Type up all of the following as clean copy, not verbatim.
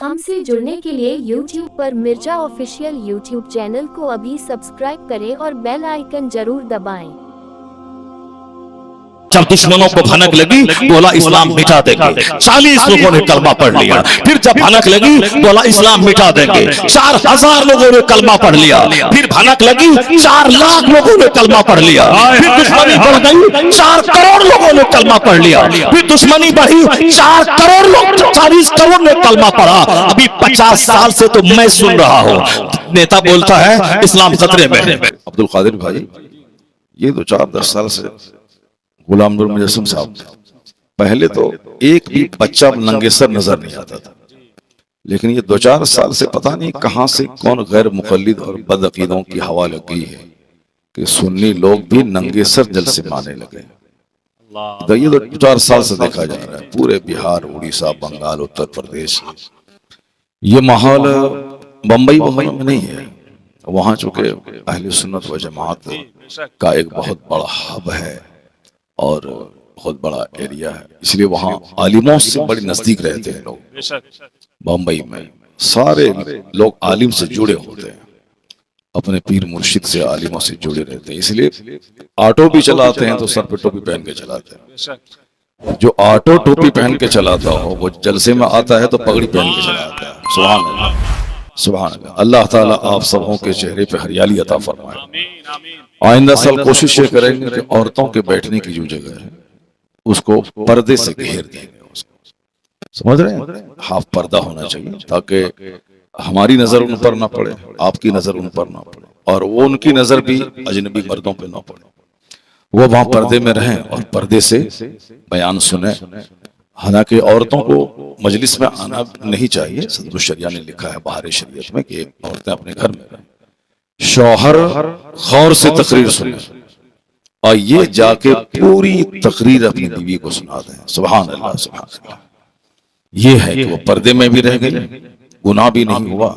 हमसे जुड़ने के लिए YouTube पर मिर्जा ऑफिशियल YouTube चैनल को अभी सब्सक्राइब करें और बेल आइकन जरूर दबाएं। जब दुश्मनों को भनक लगी बोला इस्लाम मिटा देंगे, 40 लोगों ने कलमा पढ़ लिया। फिर जब भनक लगी बोला इस्लाम मिटा देंगे, 4000 लोगों ने कलमा पढ़ लिया। फिर भनक लगी 4 लाख लोगों ने कलमा पढ़ लिया। फिर दुश्मनी बढ़ गई, 4 करोड़ लोगों ने कलमा पढ़ लिया। फिर दुश्मनी बढ़ी, 4 करोड़ लोग, 40 करोड़ ने कलमा पढ़ा। अभी 50 साल से तो मैं सुन रहा हूँ नेता बोलता है इस्लाम खतरे में। अब्दुल कादिर भाई, ये तो 4-10 साल से गुलाम नूर मुजस्सिम साहब पहले तो एक भी बच्चा नंगेसर नजर नहीं आता था, लेकिन ये 2-4 साल से पता नहीं कहां से कौन गैर मुकल्लिद और बदअकीदों की हवा लग गई है कि सुन्नी लोग भी नंगेसर जलसे माने लगे। तो ये तो 4 साल से देखा जा रहा है पूरे बिहार, उड़ीसा, बंगाल, उत्तर प्रदेश। ये माहौल बंबई में नहीं है, वहां चूंकि अहले सुन्नत व जमात का एक बहुत बड़ा हब है और बहुत बड़ा एरिया है, इसलिए वहाँ आलिमों से बड़ी नजदीक रहते हैं लोग। बम्बई में सारे लोग आलिम से जुड़े होते हैं, अपने पीर मुर्शिद से, आलिमों से जुड़े रहते हैं, इसलिए ऑटो भी चलाते हैं तो सर पे टोपी पहन के चलाते हैं। जो ऑटो टोपी पहन के चलाता हो वो जलसे में आता है तो पगड़ी पहन के चलाता है। सुभान अल्लाह, सुभान अल्लाह। अल्लाह ताला आप सबों के चेहरे पे हरियाली अता फरमाए। आइंदा साल कोशिश ये करेंगे कि औरतों के बैठने की जो जगह है उसको पर्दे से घेर देंगे, उसको समझ रहे हैं, हाफ पर्दा होना चाहिए ताकि हमारी नजर उन पर ना पड़े, आपकी नजर उन पर ना पड़े और वो उनकी नजर भी अजनबी मर्दों पे ना पड़े। वो वहां पर्दे में रहें और पर्दे से बयान सुने। हालांकि औरतों को मजलिस में आना नहीं चाहिए, सदरुल शरिया ने लिखा है बाहर शरीयत में कि औरतें अपने घर में रहें। शौहर गौर से तकरीर सुने और ये जाके पूरी तकरीर अपनी बीवी को सुना दें। सुभान अल्लाह, सुभान अल्लाह। ये है कि वो पर्दे में भी रह गई, गुनाह भी नहीं हुआ,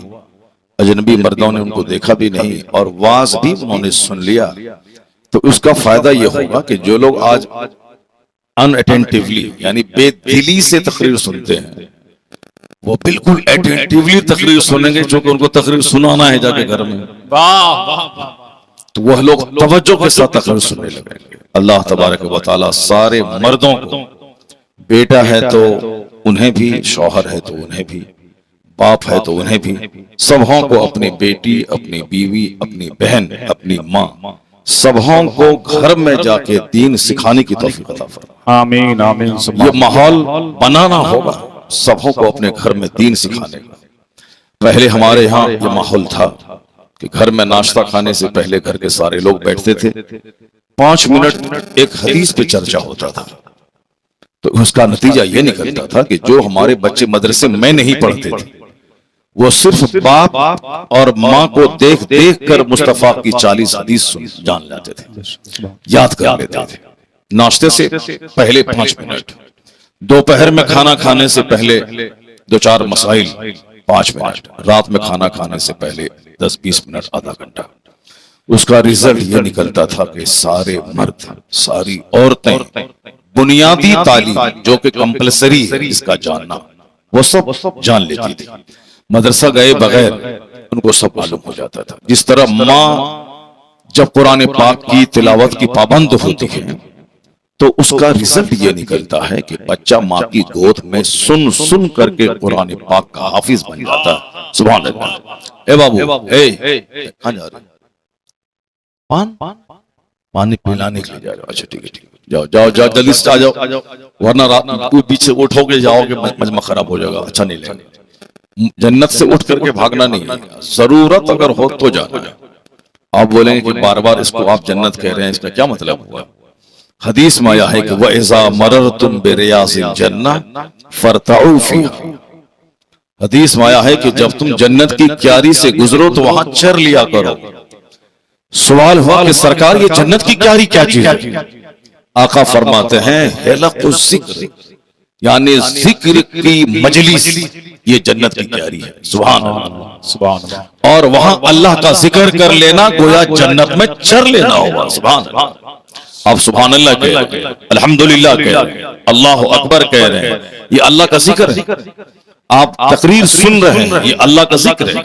अजनबी मर्दों ने उनको देखा भी नहीं और वाज भी उन्होंने सुन लिया। तो उसका फायदा ये होगा कि जो लोग आज अनअटेंटिवली यानी बेदिली से तकरीर सुनते हैं वो बिल्कुल अटेंटिवली तकरीर सुनेंगे, क्योंकि उनको तकरीर सुनाना है जाके घर में। तो वह लोग तवज्जो के साथ तकरीर सुनने लगेंगे। अल्लाह तबारक व तआला सारे मर्दों को, बेटा है तो उन्हें भी, शौहर है तो उन्हें भी, बाप है तो उन्हें भी, सबों को अपनी बेटी, अपनी बीवी, अपनी बहन, अपनी माँ, सबों को घर में जाके दीन सिखाने की तौफीक अता फरमाए। आमीन आमीन। ये माहौल बनाना होगा सबों को अपने घर में दीन सिखाने का। पहले हमारे यहाँ ये माहौल था कि घर में नाश्ता खाने से पहले घर के सारे लोग बैठते थे, 5 मिनट एक हदीस पे चर्चा होता था। तो उसका नतीजा ये निकलता था कि जो हमारे बच्चे मदरसे में नहीं पढ़ते थे वो सिर्फ बाप और माँ को देख देख कर मुस्तफा की 40 हदीस जान लेते थे, याद कर लेते थे। नाश्ते से पहले 5 मिनट, दोपहर में खाना खाने से पहले 2-4 मसाइल 5 मिनट, रात में खाना खाने से पहले 10-20 मिनट, आधा घंटा। उसका रिजल्ट ये निकलता था कि सारे मर्द, सारी औरतें बुनियादी तालीम जो कि कंपल्सरी है इसका जानना, वो सब जान लेती थी। मदरसा गए बगैर उनको सब मालूम हो जाता था। जिस तरह माँ जब कुरान पाक की तिलावत की पाबंद होती है तो उसका रिजल्ट ये निकलता है कि बच्चा माँ की गोद में सुन सुन करके कुरान पाक का हाफिज बन जाता है। सुभान अल्लाह। ए बाबू, कहाँ जा रहे? पानी पिलाने के लिए जा रहे हो? अच्छा ठीक है, ठीक है, जाओ जाओ जाओ, जल्दी से आ जाओ, वरना रात को पीछे उठोगे जाओगे मजमा खराब हो जाएगा, अच्छा नहीं लगेगा। जन्नत से उठ करके भागना नहीं है, जरूरत अगर हो तो जाना है। आप बोलेंगे कि बार बार इसको आप जन्नत कह रहे हैं, इसका क्या मतलब हुआ? हदीस में आया है कि वइज़ा मररतुम बिरियाज़िल जन्नह फरताउ फीहा। हदीस में आया है कि जब तुम जन्नत की क्यारी से गुजरो तो वहां चर लिया करो। सवाल हुआ कि सरकार ये जन्नत की क्यारी क्या चीज है? आका फरमाते हैं हिलक़ुज़ ज़िक्र, यानी जिक्र की मजलिस, ये जन्नत की क्यारी है। सुभान अल्लाह, सुभान अल्लाह। और वहां अल्लाह का जिक्र कर लेना गोया जन्नत में चर लेना होगा। सुभान अल्लाह। आप सुभान अल्लाह कह रहे हैं, अल्हम्दुलिल्लाह कह रहे हैं, अल्लाह अकबर कह रहे हैं, ये अल्लाह का जिक्र है। आप तकरीर सुन रहे हैं, ये अल्लाह का जिक्र है।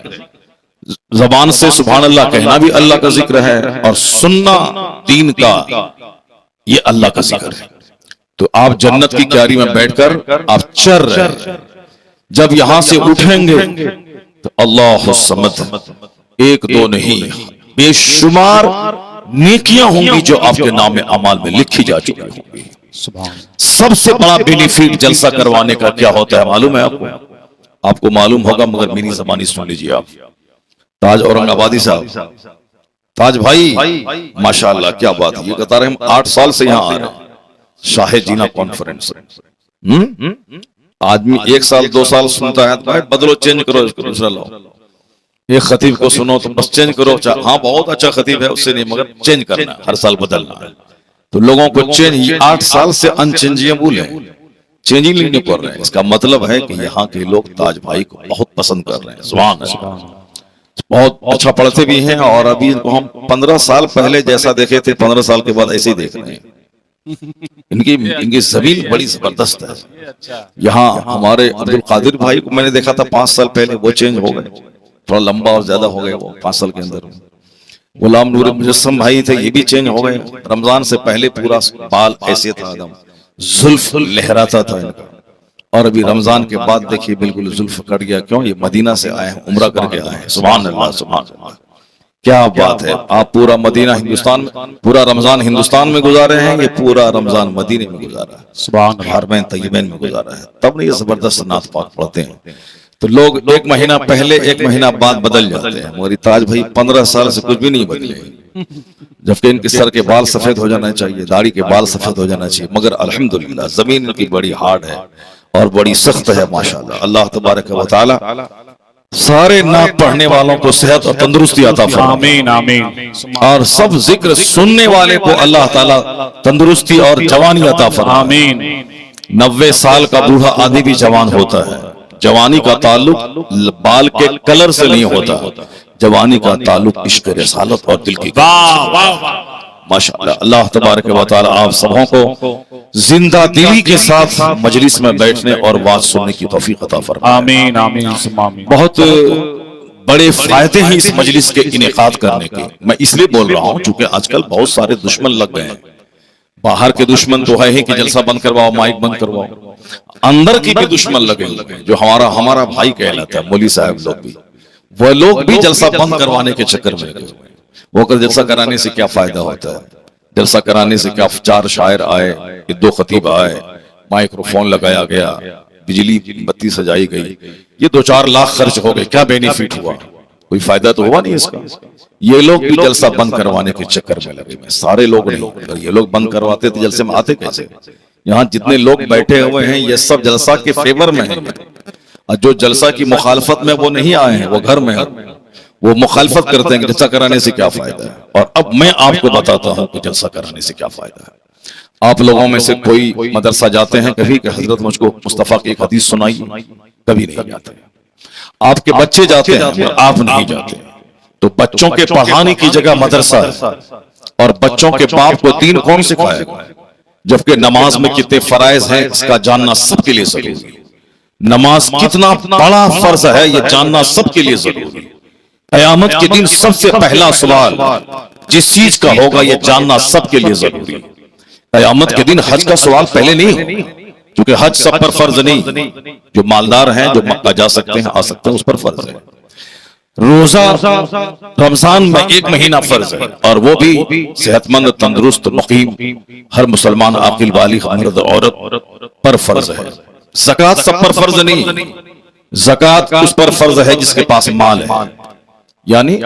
जबान से सुभान अल्लाह कहना भी अल्लाह का जिक्र है, और सुनना दीन का ये अल्लाह का जिक्र है। तो आप जन्नत की क्यारी में बैठकर आप चर रहे हैं। जब यहां से उठेंगे तो अल्लाह समद, एक दो नहीं बेशुमार नेकियां होंगी जो आपके नाम में अमाल में लिखी जा चुकी होंगी। सबसे बड़ा बेनिफिट जलसा करवाने का क्या होता है मालूम है आपको? आपको मालूम होगा, मगर मेरी ज़बानी सुन लीजिए आप। ताज औरंगाबादी साहब, ताज भाई माशाअल्लाह क्या बात है, ये बता रहे हम 8 साल से यहाँ आ रहे हैं शाहे जीना कॉन्फ्रेंस। आदमी 1 साल 2 साल सुनता है तो भाई बदलो, चेंज करो, इसको दूसरा लाओ। एक खतीब को सुनो तो बस चेंज करो, हाँ बहुत अच्छा खतीब है उससे नहीं, मगर चेंज करना है, हर साल बदलना है। तो लोगों को चेंज 8 साल से अनचेंजेबल है, चेंजिंग नहीं कर रहे हैं। इसका मतलब है कि यहाँ के लोग ताज भाई को बहुत पसंद कर रहे हैं। सुभान अल्लाह, बहुत अच्छा पढ़ते भी हैं, और अभी इनको हम 15 साल पहले जैसा देखे थे 15 साल के बाद ऐसे ही देख रहे हैं। इनकी जमीन बड़ी जबरदस्त है। यहाँ हमारे अब्दुल कादिर भाई को मैंने देखा था 5 साल पहले, वो चेंज हो गए, थोड़ा लंबा और ज्यादा हो गए वो 5 साल के अंदर। गुलाम नूर मुजस्सम भाई थे, ये भी चेंज हो गए। रमजान से पहले पूरा बाल ऐसे था, एकदम जुल्फ लहराता था इनका, और अभी रमजान के बाद देखिए बिल्कुल जुल्फ कट गया। क्यों? ये मदीना से आए हैं, उम्रा करके आए हैं। सुभान अल्लाह, सुभान अल्लाह, क्या बात है। आप पूरा मदीना हिंदुस्तान में, पूरा रमजान हिंदुस्तान में गुजारे हैं, ये पूरा रमजान मदीने में गुजारा है, सुभान हरमैन तय्यबैन में गुजारा है। तब नहीं ये जबरदस्त नात पाक पढ़ते हैं। तो लोग 1 महीना पहले 1 महीना बाद बदल जाते हैं, मगर ताज भाई 15 साल से कुछ भी नहीं बदले। जबकि इनके सर के बाल सफेद हो जाना चाहिए, दाढ़ी के बाल सफेद हो जाना चाहिए, मगर अल्हम्दुलिल्लाह जमीन इनकी बड़ी हार्ड है और बड़ी सख्त है माशाल्लाह। अल्लाह तबारक व तआला सारे नात पढ़ने वालों को सेहत और तंदुरुस्ती अता फरमाए, आमीन आमीन। और सब जिक्र सुनने वाले को अल्लाह ताला तंदुरुस्ती और जवानी अता फरमाए, आमीन। 90 साल का बूढ़ा आदमी भी जवान होता है। जवानी का ताल्लुक बाल के कलर से नहीं होता, जवानी का ताल्लुक इश्क रिसालत और दिल की माशाअल्लाह। अल्लाह तबारक व तआला आप सबों को जिंदा दिली के साथ मजलिस में बैठने और बात सुनने की तौफीक अता फरमाए, आमीन आमीन। बहुत बड़े फायदे हैं इस मजलिस के इनेकाद करने के। मैं इसलिए बोल रहा हूँ चूंकि आजकल बहुत सारे दुश्मन लग गए हैं। बाहर के दुश्मन तो है ही कि जलसा बंद करवाओ, माइक बंद करवाओ, अंदर की भी दुश्मन लगे जो हमारा भाई कहलाता है, मौलवी साहब लोग भी, वो लोग भी जलसा बंद करवाने के चक्कर में लगे हुए हैं। वो कर जलसा कराने से क्या फायदा होता है? जलसा कराने से क्या 4 शायर आए, 2 खतीब आए, माइक्रोफोन लगाया गया, बिजली बत्ती सजाई गई, ये 2-4 लाख खर्च हो गए, क्या बेनिफिट हुआ? कोई फायदा तो हुआ नहीं इसका। ये लोग भी जलसा बंद करवाने के चक्कर में लगे हुए, सारे लोग नहीं। अगर ये लोग बंद करवाते तो जलसे में आते कैसे? यहाँ जितने लोग बैठे हुए हैं ये सब जलसा के फेवर में हैं, और जो जलसा की मुखालफत में वो नहीं आए हैं, वो घर में है, वो मुखालफत करते हैं कि जलसा कराने से क्या फायदा है। और अब मैं आपको बताता हूँ कि जलसा कराने से क्या फायदा है। आप लोगों में से कोई मदरसा जाते हैं कभी कि हजरत मुझको मुस्तफा की एक हदीस सुनाई? कभी नहीं जाते। आपके बच्चे जाते हैं और आप नहीं जाते। तो बच्चों के पढ़ाने की जगह मदरसा है, और बच्चों के बाप को दीन कौन सिखाएगा? जबकि नमाज में कितने फराइज हैं इसका जानना सबके लिए जरूरी है। नमाज कितना बड़ा फर्ज है ये जानना सबके लिए जरूरी है। क़यामत के दिन सबसे पहला सवाल जिस चीज का होगा ये जानना सबके लिए जरूरी है। क़यामत के दिन हज का सवाल पहले नहीं हो, क्योंकि हज सब पर फर्ज नहीं। जो मालदार हैं, जो मक्का जा सकते हैं, आ सकते हैं, उस पर फर्ज है। रोजा रमजान में 1 महीना फर्ज है, और वो भी सेहतमंद तंदुरुस्त मुकीम हर मुसलमान आकिल बालिग मर्द औरत पर फर्ज है। ज़कात सब पर फर्ज नहीं, ज़कात उस पर फर्ज है जिसके पास माल है, यानी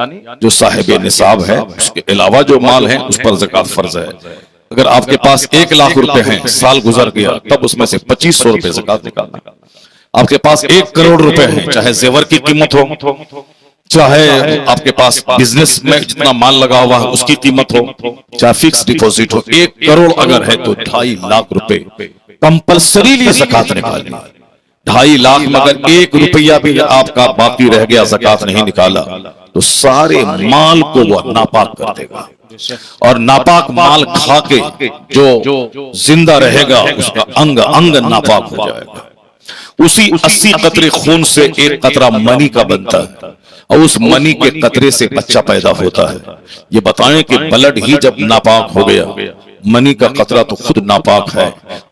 जो साहिब निसाब है, उसके अलावा जो माल है उस पर ज़कात फर्ज है। अगर आपके पास 1 लाख रुपए हैं, साल गुजर गया, तब उसमें से 2500 रुपए ज़कात निकालना। आपके पास 1 करोड़ रुपए हैं, चाहे जेवर की कीमत हो, चाहे आपके पास बिजनेस में जितना माल लगा हुआ है उसकी कीमत हो, चाहे फिक्स डिपॉजिट हो, 1 करोड़ अगर है तो 2.5 लाख रुपए कंपल्सरीली ज़कात निकालनी। 2.5 लाख में अगर 1 रुपया भी आपका बाकी रह गया, ज़कात नहीं निकाला, तो सारे माल को वह नापाक कर देगा, और नापाक माल खा के जो जिंदा रहेगा उसका अंग अंग नापाक हो जाएगा। उसी 80 कतरे खून से एक कतरा मनी का बनता है और उस मनी के कतरे से बच्चा पैदा होता है। ये बताएं कि ब्लड ही जब नापाक हो गया, मनी का कतरा तो खुद नापाक है,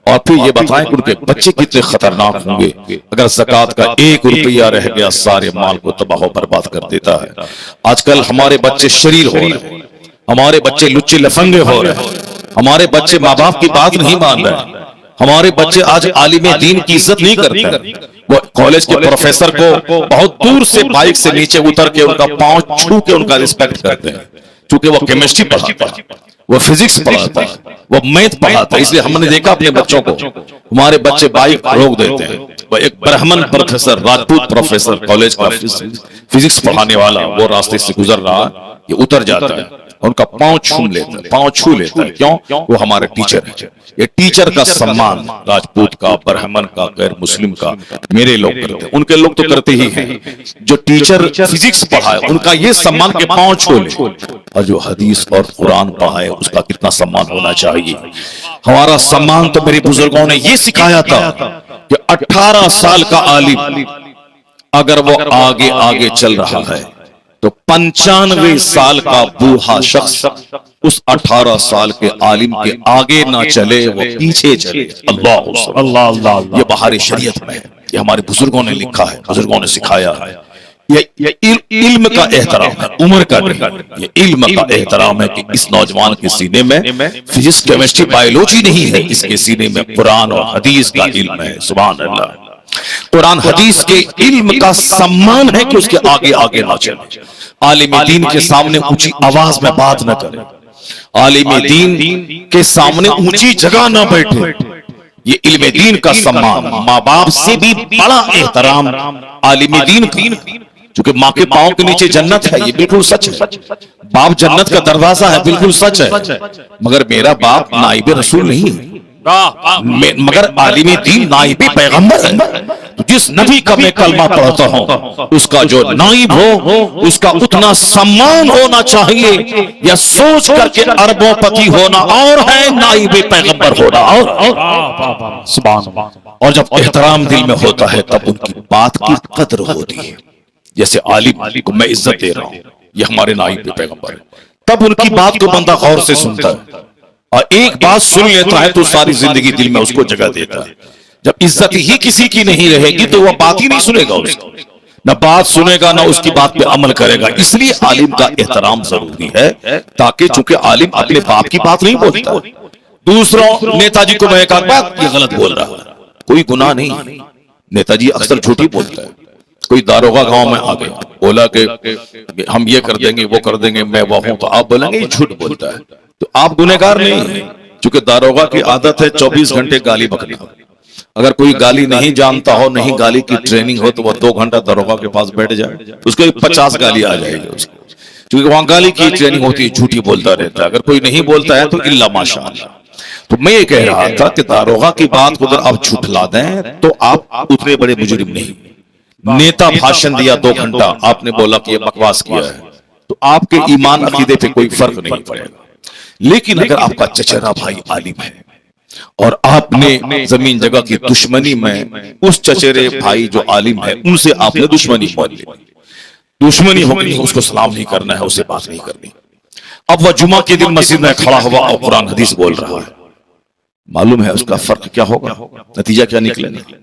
और फिर ये बताएं कि उनके बच्चे कितने खतरनाक होंगे। अगर ज़कात का 1 रुपया रह गया सारे माल को तबाह बर्बाद कर देता है। आजकल हमारे बच्चे शरीर हो रहे हैं, हमारे बच्चे लुच्चे लफंगे हो रहे हैं, हमारे बच्चे माँ बाप की बात नहीं मान रहे, हमारे बच्चे आज आलिम दीन की इज्जत नहीं करते। वो कॉलेज के प्रोफेसर को बहुत दूर से बाइक से नीचे उतर के उनका पांव छू के उनका रिस्पेक्ट करते हैं, क्योंकि वो केमिस्ट्री पढ़ाता है, वो फिजिक्स पढ़ाता है, वो मैथ पढ़ाता है। इसलिए हमने देखा अपने बच्चों को, हमारे बच्चे बाइक रोक देते हैं। वो एक ब्राह्मण प्रोफेसर, राजपूत प्रोफेसर, कॉलेज का फिजिक्स पढ़ाने वाला, वो रास्ते से गुजर रहा, ये उतर जाता है, उनका पांव छू लेता है, पांव छू लेता है। क्यों? वो हमारे टीचर है। ये टीचर का सम्मान राजपूत का, ब्राह्मण का, गैर मुस्लिम का मेरे लोग करते हैं, उनके लोग तो करते ही हैं। जो टीचर फिजिक्स पढ़ाए उनका ये सम्मान के पांव छू ले, और जो हदीस और कुरान पढ़ाए उसका कितना सम्मान होना चाहिए। हमारा सम्मान तो मेरे बुजुर्गों ने ये सिखाया था कि 18 साल का आलिम अगर वो आगे आगे चल रहा है तो 95 साल का बूढ़ा शख्स उस 18 साल के आलिम के आगे ना चले, वो पीछे चले। अल्लाह अल्लाह अल्लाह, ये बाहरी शरीयत में है, ये हमारे बुजुर्गों ने लिखा है, बुजुर्गों ने सिखाया है। ये इल्म का एहतराम है, उम्र का नहीं। ये इल्म का एहतराम है कि इस नौजवान के सीने में फिजिक्स, केमिस्ट्री, बायोलॉजी नहीं है, इसके सीने में कुरान और हदीस का इल्म है। सुभान अल्लाह। कुरान हदीस के इल्म का सम्मान है कि उसके आगे आगे ना चले, आलिम दीन के सामने ऊंची आवाज में बात न करे, आलिम दीन के सामने ऊंची जगह ना बैठे। ये इल्म दीन का सम्मान, माँ बाप से भी बड़ा एहतराम आलिम दीन का, क्योंकि माँ के पांव के नीचे जन्नत है, ये बिल्कुल सच है। बाप जन्नत का दरवाजा है, बिल्कुल सच है। मगर मेरा बाप नाइब रसूल नहीं है, मगर आलिम दीन नाइब पैगंबर है। तो जिस नबी का मैं कलमा पढ़ता हूं उसका जो नाइब हो उसका उतना सम्मान होना चाहिए, या सोच करके अरबोपति होना और है नाइब पैगंबर होना और सुभान। और जब एहतराम दिल में होता है तब उनकी बात की कदर होती है। जैसे आलिम को मैं इज्जत दे रहा हूं, ये हमारे नाइब पैगंबर है, तब उनकी बात को बंदा गौर से सुनता है, और एक बात सुन लेता है तो सारी जिंदगी दिल में उसको जगह देता है। जब इज्जत ही किसी की नहीं रहेगी तो वह बात ही नहीं सुनेगा, उसको न बात सुनेगा ना उसकी बात पे अमल करेगा। इसलिए आलिम का एहतराम जरूरी है, ताकि चूंकि आलिम अपने बाप की बात नहीं बोलता, दूसरों नेताजी को मैं एक बात ये गलत बोल रहा है, कोई गुनाह नहीं, नेताजी अक्सर झूठी बोलता है। कोई दारोगा गांव में आ गया, बोला कि हम ये कर देंगे वो कर देंगे, मैं वह हूं, तो आप बोलेंगे ये झूठ बोलता है, तो आप गुनहगार नहीं है। क्योंकि दारोगा की आदत है 24 घंटे गाली बकना। अगर कोई गाली नहीं जानता हो, नहीं गाली की ट्रेनिंग हो, तो वह 2 घंटा दारोगा के पास बैठ जाए, उसको 50 गाली आ जाएगी उसको, क्योंकि वहां गाली की ट्रेनिंग होती है, झूठी बोलता रहता है। अगर कोई नहीं बोलता है तो इल्ला माशाअल्लाह। तो मैं ये कह रहा था कि दारोगा की बात को अगर आप झूठला दें तो आप उतने बड़े मुजरिम नहीं। नेता भाषण दिया 2 घंटा, आपने बोला कि ये बकवास किया है, तो आपके ईमान अकीदे पे कोई फर्क नहीं पड़ेगा। लेकिन अगर आपका चचेरा भाई आलिम है और आपने जमीन जगह की दुश्मनी में उस चचेरे भाई जो आलिम है उनसे आपने दुश्मनी मोल ली, दुश्मनी हो गई, उसको सलाम नहीं करना है, उससे बात नहीं करनी। अब वह जुमा के दिन मस्जिद में खड़ा हुआ और कुरान हदीस बोल रहा है, मालूम है उसका फर्क क्या होगा, नतीजा क्या निकलेगा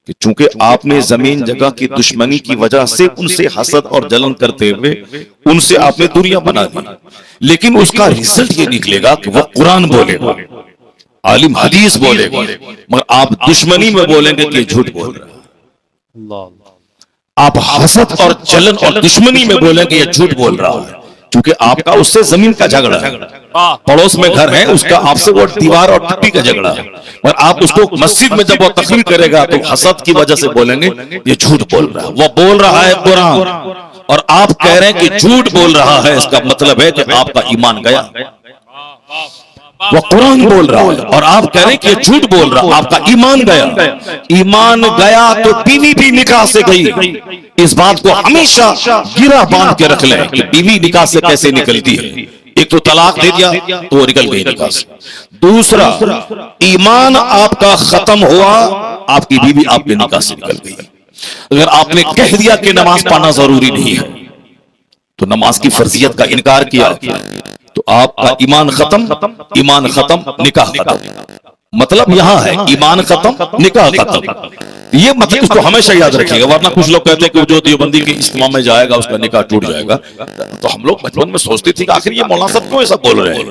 कि चूंकि आपने जमीन जगह की दुश्मनी की वजह से उनसे हसद और जलन करते हुए उनसे आपने दूरियां बना दी, लेकिन उसका रिजल्ट ये निकलेगा कि वह कुरान बोलेगा, आलिम हदीस बोलेगा, मगर आप दुश्मनी में बोलेंगे कि झूठ बोल रहा है। आप हसद और जलन और दुश्मनी में बोलेंगे ये झूठ बोल रहा है, क्योंकि आपका उससे जमीन का झगड़ा है, पड़ोस में घर है उसका आपसे वो दीवार और टट्टी का झगड़ा है, और आप उसको मस्जिद में जब वो तकरीर करेगा तो हसद की वजह से बोलेंगे ये झूठ बोल रहा है। वो बोल रहा है कुरान और आप कह रहे हैं कि झूठ बोल रहा है, इसका मतलब है कि आपका ईमान गया। वो कुरान बोल रहा है और आप कह रहे हैं कि झूठ बोल रहा है, आपका ईमान गया। ईमान गया तो बीवी भी निकाह से गई। इस बात को हमेशा गिरा बांध के रख लें कि बीवी निकाह से कैसे निकलती है। एक तो तलाक दे दिया तो वो निकल गई निकाह से, दूसरा, ईमान आपका खत्म हुआ, आपकी बीवी आपके निकाह से निकल गई। अगर आपने कह दिया कि नमाज पढ़ना जरूरी नहीं है, तो नमाज की फर्जियत का इनकार किया, तो आपका ईमान खत्म, निकाह खत्म। मतलब यहां है ईमान खत्म, निकाह खत्म। ये मतलब इसको हमेशा याद रखिएगा, वरना कुछ लोग कहते हैं कि जो देवबंदी के इज्तिमा में जाएगा उसका निकाह टूट जाएगा। तो हम लोग बचपन में सोचते थे कि आखिर ये मौलाना साहब क्यों ऐसा बोल रहे हैं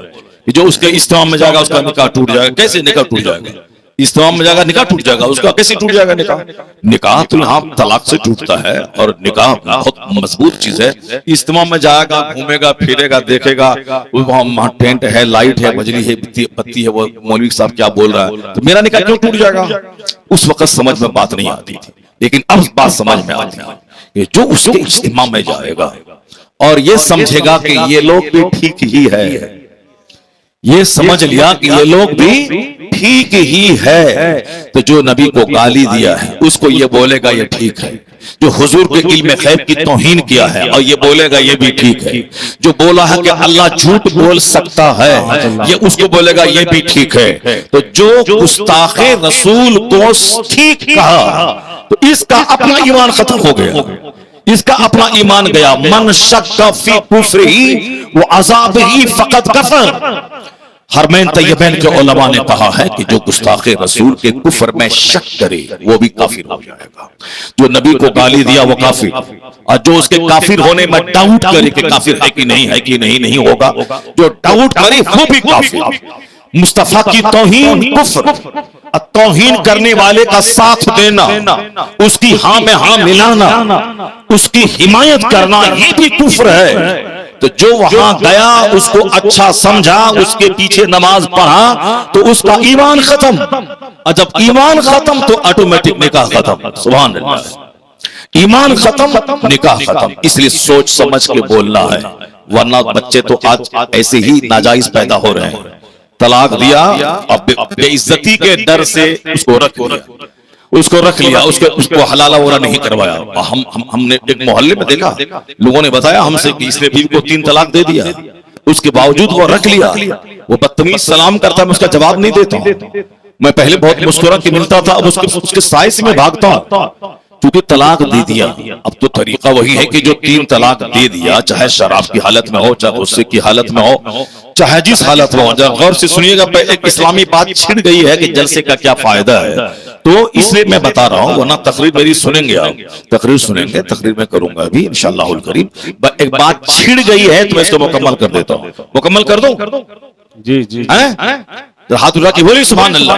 कि जो उसके इज्तिमा में जाएगा उसका निकाह टूट जाएगा। कैसे निकाह टूट जाएगा? इज्तिमा में जाएगा निकाह टूट जाएगा, उसका कैसे टूट जाएगा निकाह? निकाह तो यहाँ तलाक से टूटता है, और निकाह बहुत मजबूत चीज है। इज्तिमा में जाएगा, घूमेगा फिरेगा, देखेगा वहां टेंट है, लाइट है, बजरी है, बत्ती है, वो मौलवी साहब क्या बोल रहा है, तो मेरा निकाह क्यों टूट जाएगा? उस वक्त समझ में बात नहीं आती थी, लेकिन अब बात समझ में आती है कि जो उसके इज्तिमा में जाएगा और ये समझेगा कि ये लोग भी ठीक ही है, ये समझ लिया कि ये लोग भी ठीक ही है, तो जो नबी को गाली दिया है उसको ये बोलेगा ये ठीक है। जो हुजूर के इल्म गैब की तौहीन किया है और ये बोलेगा ये भी ठीक है। जो बोला है कि अल्लाह झूठ बोल सकता है, ये उसको बोलेगा ये भी ठीक है। तो जो गुस्ताखे रसूल को ठीक कहा, तो इसका अपना ईमान खत्म हो गया, इसका अपना ईमान गया। मन शक्का फी कुफ्रिही व अज़ाबिही फ़क़द कफ़र। हरमैन तैयबैन के उलमा ने कहा है कि जो गुस्ताखे रसूल के कुफ्र में शक करे वो भी काफिर हो जाएगा। जो नबी को गाली दिया वो काफिर, और जो उसके काफिर होने में डाउट करे कि काफिर है कि नहीं होगा, जो डाउट करे वो भी काफिर। मुस्तफा की तौहीन कुफ्र, तौहीन करने वाले का साथ देना, उसकी हाँ में हाँ मिलाना, उसकी हिमायत करना, ये भी कुफ्र है। तो जो वहां गया उसको अच्छा समझा, उसके पीछे नमाज पढ़ा, तो उसका ईमान खत्म। और जब ईमान खत्म तो ऑटोमेटिक निकाह खत्म। सुभान अल्लाह, ईमान खत्म, निकाह खत्म। इसलिए सोच समझ के बोलना है, वरना बच्चे तो आज ऐसे ही नाजायज पैदा हो रहे हैं। तलाक दिया, अब बेइज्जती के डर से उसको रख लिया, उसको हलाला वोरा नहीं करवाया। हमने एक मोहल्ले में देखा, लोगों ने बताया हमसे कि इसने बीवी को 3 तलाक दे दिया, उसके बावजूद वो रख लिया। वो बदतमीज सलाम करता है, मैं उसका जवाब नहीं देता। मैं पहले बहुत मुस्कुरा के मिलता था, अब उसके साय से मैं भागता हूं, क्योंकि तलाक दे दिया। अब तो तरीका वही है कि जो 3 तलाक दे दिया, चाहे शराब की हालत में हो, चाहे गुस्से की हालत में हो, चाहे जिस हालत में हो। जरा गौर से सुनिएगा, एक इस्लामी बात छिड़ गई है कि जलसे का क्या फायदा है, तो इसलिए मैं बता रहा हूं, वरना तकरीर मेरी सुनेंगे आप, तकरीर सुनेंगे, तकरीर में करूंगा अभी इंशाअल्लाहुल करीम। एक बात छिड़ गई है तो मैं इसको मुकम्मल कर देता हूं। मुकम्मल कर दो जी तो हाथ उठा के बोलिए सुभान अल्लाह।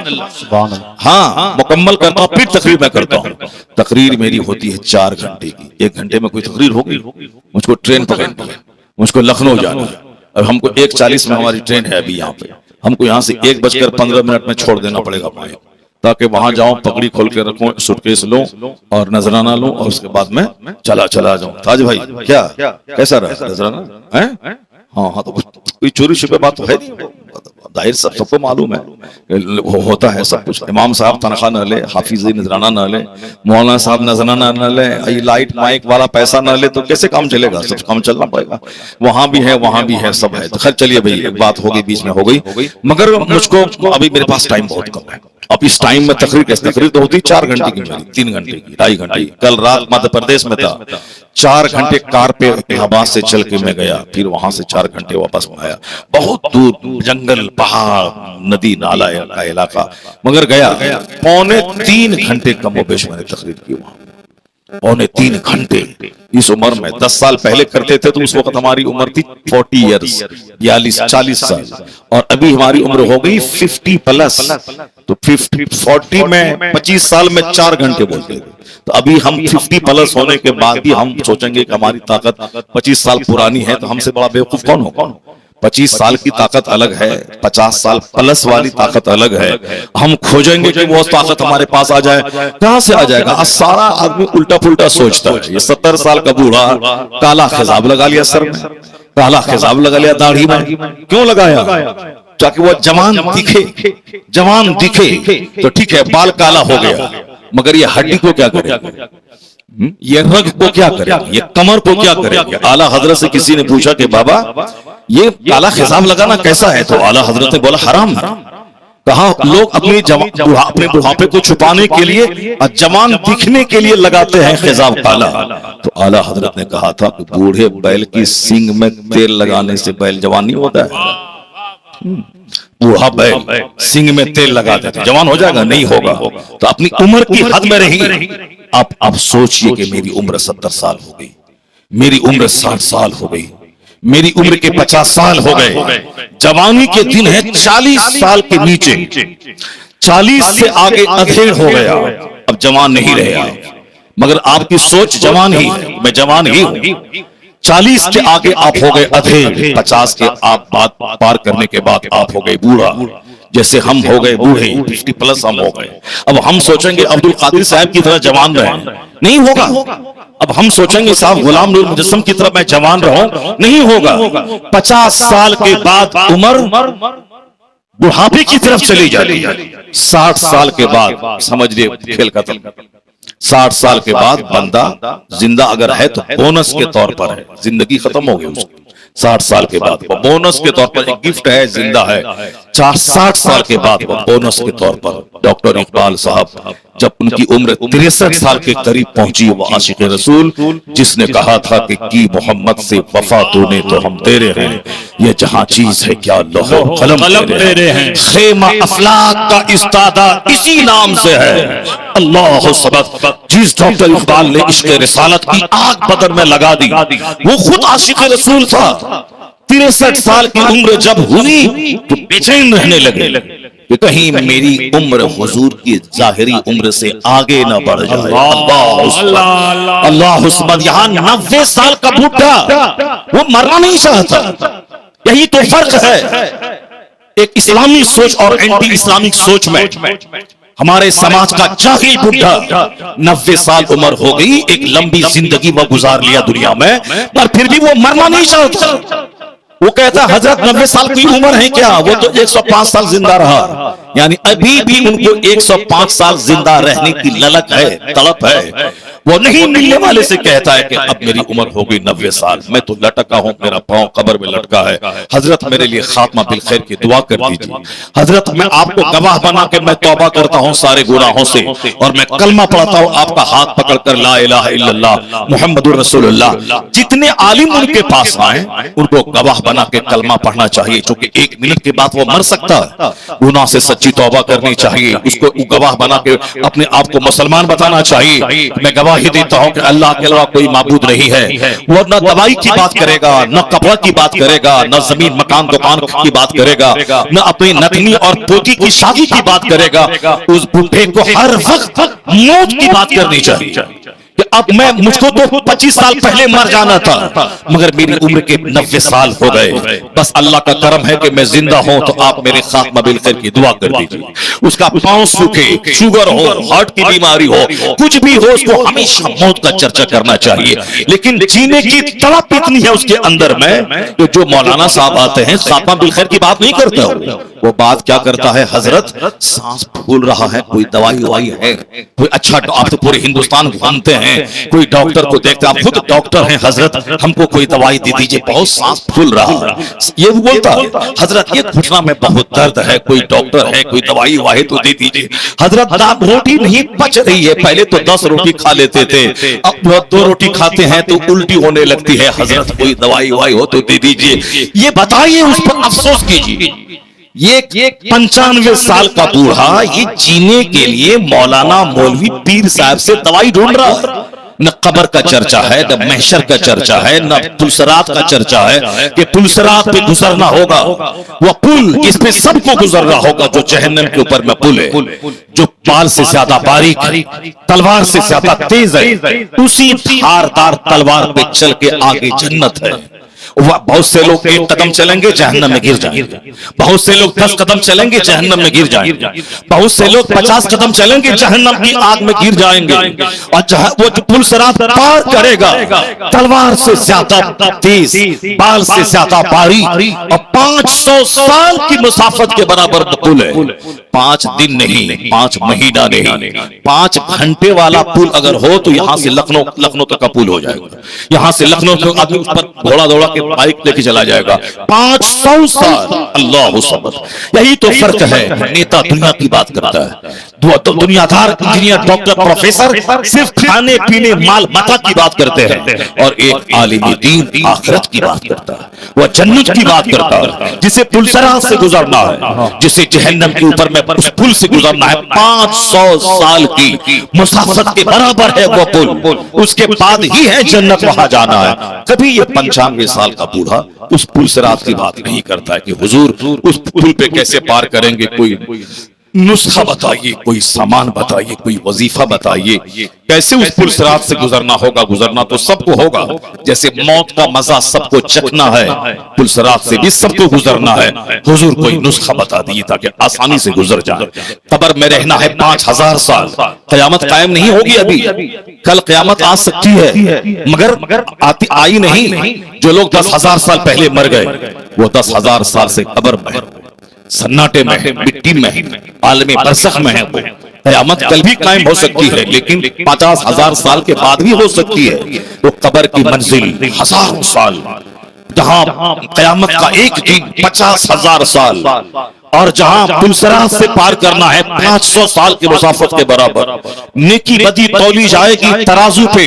हाँ, मुकम्मल करता हूं, फिर तकरीर मैं करता हूं। तकरीर मेरी होती है 4 घंटे की। 1 घंटे में कोई तकरीर होगी? मुझको ट्रेन पकड़नी है, मुझको लखनऊ जाना है, और हमको 1:40 में हमारी ट्रेन है अभी यहाँ पे। हमको यहाँ से 1:15 में छोड़ देना पड़ेगा माइक, ताकि वहां जाऊं, पगड़ी खोल के रखूं, सूटकेस लूं और नजराना लूं, और उसके बाद में चला जाऊं। ताज भाई क्या कैसा रहा नजराना है? हाँ, तो कोई चोरी छुपे बात तो है नहीं, जाहिर सबको मालूम है होता है सब कुछ। इमाम साहब तनख्वाह न ले, हाफिज नजराना न ले, मौलाना साहब नजराना न ले, लाइट माइक वाला पैसा न ले, तो कैसे काम चलेगा? सब काम चलना पड़ेगा। वहां भी है, सब है। तो खैर चलिए भाई, एक बात हो गई, बीच में हो गई, मगर मुझको अभी मेरे पास टाइम बहुत कम है। अब इस टाइम में तकरीर तो होती 4 घंटे की, 3 घंटे की, 2.5 घंटे की। कल रात मध्य प्रदेश में था, 4 घंटे कार पे इलाहाबाद से चल के मैं गया, फिर वहां से 4 घंटे वापस आया। बहुत दूर जंगल, पहाड़, नदी, नाला का इलाका, मगर गया। 3.25 घंटे कमोबेश मैंने तकरीर की वहां। 3.25 घंटे इस उम्र में। 10 साल पहले करते थे तो उस वक्त हमारी उम्र थी 40 ईयर्स, 40 साल, और अभी हमारी उम्र हो गई 50 प्लस। तो 40 में 25 साल में 4 घंटे बोलते थे, तो अभी हम 50 प्लस होने के बाद भी हम सोचेंगे कि हमारी ताकत 25 साल पुरानी है, तो हमसे बड़ा बेवकूफ कौन हो? 25 साल की ताकत अलग है, 50 साल प्लस वाली ताकत अलग है। हम खोजेंगे कि वो ताकत हमारे पास आ जाए, कहां से आ जाएगा? सारा आदमी उल्टा पुल्टा सोचता है। ये 70 साल का बूढ़ा काला खिजाब लगा लिया सर में, काला खिजाब लगा लिया दाढ़ी में। क्यों लगाया? ताकि वो जवान दिखे। तो ठीक है, बाल काला हो गया, मगर ये हड्डी को क्या करेगा? ये रग को क्या करेगा? ये कमर को क्या करेगा? आला हजरत से किसी ने पूछा कि बाबा ये काला खिजाब लगाना कैसा है? तो आला हजरत ने बोला हराम है। कहा लोग अपने बुढ़ापे को छुपाने के लिए और जवान दिखने के लिए लगाते हैं खिजाब काला। तो आला हजरत ने कहा था कि बूढ़े बैल की सींग में तेल लगाने से बैल जवान नहीं होता है। बूढ़ा बैल सींग में तेल लगा देते जवान हो जाएगा, नहीं होगा। तो अपनी उम्र की हद में रही। आप सोचिए कि मेरी उम्र 70 साल हो गई, मेरी उम्र 60 साल हो गई, मेरी उम्र के 50 साल हो गए, जवानी के दिन है 40 साल के नीचे, 40 से आगे अधेड़ हो गया, अब जवान नहीं रहे आप। मगर आपकी सोच जवान ही है, मैं जवान ही हूं। 40 के आगे आप हो गए अधेड़, 50 के आप बात पार करने के बाद आप हो गए बूढ़ा। जैसे हम हो गए बूढ़े, 50 प्लस हम हो गए। अब हम सोचेंगे अब्दुल कादिर साहब की तरह जवान रहे, नहीं होगा। अब हम सोचेंगे साहब गुलाम नूर मुजस्सम की तरह मैं जवान रहूं, नहीं होगा। 50 साल के बाद उम्र बुढ़ापे की तरफ चली जाती है। 60 साल के बाद समझिए खेल खत्म। 60 साल के बाद बंदा जिंदा अगर है तो बोनस के तौर पर है, जिंदगी खत्म हो गई उसकी। 60 साल के बाद वो बोनस के तौर पर एक गिफ्ट है, जिंदा है। 60 साल के बाद वो बोनस के तौर पर डॉक्टर इकबाल साहब जब उनकी उम्र 63 साल के करीब पहुंची, वो आशिक रसूल जिसने कहा था कि की मोहम्मद से वफा तूने तो हम तेरे हैं, ये जहां चीज है क्या लौह कलम तेरे हैं, खेमा अफलाक का इस्तादा इसी नाम से है। अल्लाह सबक। जिस डॉक्टर इकबाल ने इश्क रिसालत की आग बदन में लगा दी, वो खुद आशिक रसूल था। 63 साल की उम्र जब हुई तो बेचैन रहने लगे कि कहीं मेरी उम्र हुजूर की जाहिरी उम्र से आगे ना बढ़ जाए। अल्लाह उस्मत। यहाँ 90 साल का बूढ़ा वो मरना नहीं चाहता। यही तो फर्क है एक इस्लामी सोच और एंटी इस्लामिक सोच में। हमारे समाज का जाहिल बूढ़ा 90 साल उम्र हो गई, एक लंबी जिंदगी वो गुजार लिया दुनिया में, पर फिर भी वो मरना नहीं चाहता। वो कहता है हजरत 90 साल की उम्र है क्या, वो तो 105 साल जिंदा रहा। यानी अभी भी उनको 105 साल जिंदा रहने की ललक है, तड़प है। वो नहीं मिलने वाले से कहता है कि अब मेरी उम्र हो गई 90 साल, मैं तो लटका हूं, मेरा पांव कब्र में लटका है। हजरत मेरे लिए खात्मा बिल खैर की दुआ कर दीजिए। हजरत मैं आपको गवाह बना के मैं तौबा करता हूं सारे गुनाहों से, और मैं कलमा पढ़ता हूं आपका हाथ पकड़कर ला इलाहा इल्लल्लाह मुहम्मदुर रसूलुल्लाह। जितने आलिम उनके पास आए उनको गवाह बना के कलमा पढ़ना चाहिए, क्योंकि 1 मिनट के बाद वो मर सकता है। गुनाह से सच्ची तौबा करनी चाहिए, उसको गवाह बना के अपने आप को मुसलमान बताना चाहिए। मैं गवाही देता हूं कि अल्लाह के अलावा कोई माबूद नहीं है। वो न दवाई की बात करेगा, न कपड़ा की बात करेगा, न जमीन मकान दुकान की बात करेगा, न अपनी नतनी और पोती की शादी की बात करेगा। उस बूढ़े को हर वक्त मौत की बात करनी चाहिए कि अब मैं मुझको तो 25 साल पहले मर जाना था, मगर मेरी उम्र के 90 साल हो गए। बस अल्लाह का करम है कि मैं जिंदा हूं, तो आप मेरे खात्मा बिल खैर की दुआ कर दीजिए। उसका पांव सूखे, शुगर हो, हार्ट की बीमारी हो, कुछ भी हो, उसको हमेशा मौत का चर्चा करना चाहिए। लेकिन जीने की तड़प इतनी है उसके अंदर में कि जो मौलाना साहब आते हैं खात्मा बिल खैर की बात नहीं करते। वो बात क्या करता है, हजरत सांस फूल रहा है, कोई दवाई ववाई है, कोई अच्छा, आप तो पूरे हिंदुस्तान घूमते हैं, कोई डॉक्टर को देखते, आप खुद डॉक्टर हैं, हजरत हमको कोई दवाई दे दीजिए, बहुत सांस फूल रहा है। ये बोलता है हजरत ये घुटना में बहुत दर्द है, कोई डॉक्टर है, कोई दवाई वाही तो दे दीजिए। हजरत दाब रोटी नहीं पच रही है, पहले तो 10 रोटी खा लेते थे, अब 2 रोटी खाते हैं तो उल्टी होने लगती है। हजरत कोई दवाई वाही हो तो दे दीजिए। ये बताइए, उस पर अफसोस कीजिए। ये 95 साल का बूढ़ा ये जीने के लिए मौलाना मौलवी पीर साहब से दवाई ढूंढ रहा है। न कब्र का चर्चा है, न महशर का चर्चा है, न पुलसरात का चर्चा है कि पुलसरात पे गुजरना होगा। वह पुल इस पे सबको गुजरना होगा जो जहन्नम के ऊपर में पुल है, जो बाल से ज्यादा बारीक है, तलवार से ज्यादा तेज है, उसी धारदार तलवार पे चल के आगे जन्नत है। बहुत से लोग 1 कदम चलेंगे जहन्नम में गिर जाएंगे, बहुत से लोग 10 कदम चलेंगे जहन्नम में गिर जाएंगे, बहुत से लोग 50 कदम चलेंगे जहन्नम की आग में गिर जाएंगे। और वो जो पुलसरात पार करेगा, तलवार से ज्यादा तेज, बाल से ज्यादा बारीक, और 500 साल की मुसाफत के बराबर पुल है। 5 दिन नहीं, 5 महीना नहीं, 5 घंटे वाला पुल अगर हो तो यहां से लखनऊ तक का पुल हो जाएगा। यहां से लखनऊ तक आदमी उस पर घोड़ा दौड़ा के बाइक लेके चला जाएगा। 500 साल। अल्लाह सब्र। यही तो फर्क है। नेता दुनिया की बात करता है, तो दुनियादार इंजीनियर डॉक्टर प्रोफेसर सिर्फ खाने पीने माल मता की बात करते हैं, और एक आलिम दीन आखिरत की बात करता है, वह जन्नत की बात करता है, जिसे पुलसरात से गुजरना है, जिसे जहन्नम के ऊपर में उस पुल से गुजरना है। 500 साल की मुसाफत के बराबर है वो पुल, उसके बाद ही है जन्नत, वहां जाना है। कभी ये 95 साल का बूढ़ा उस पुलसरात की बात नहीं करता है कि हुजूर उस पुल पे कैसे पार करेंगे, कोई नुस्खा बताइए, कोई सामान बताइए, कोई वजीफा बताइए, कैसे उस पुलसरात से गुजरना होगा। गुजरना तो सबको होगा, जैसे मौत का मजा सबको चखना है, पुलसरात से भी सबको गुजरना है। हुजूर कोई नुस्खा बता दिए ताकि आसानी से गुजर जाए। कब्र में रहना है 5000 साल। कयामत कायम नहीं होगी अभी, कल कयामत आ सकती है, मगर आई नहीं। जो लोग 10,000 साल पहले मर गए वो 10,000 साल से कब्र में सन्नाटे में है, मिट्टी में है, आलमे बरज़ख में है। वो कयामत कल भी कायम हो सकती है, लेकिन 50,000 साल के बाद भी हो सकती है। तो कब्र की मंजिल हजारों साल, जहां कयामत का एक दिन 50,000 साल, और जहां पुलसरात से पार करना है 500 साल की मुसाफत के बराबर। नेकी बदी तौली जाएगी तराजू पे,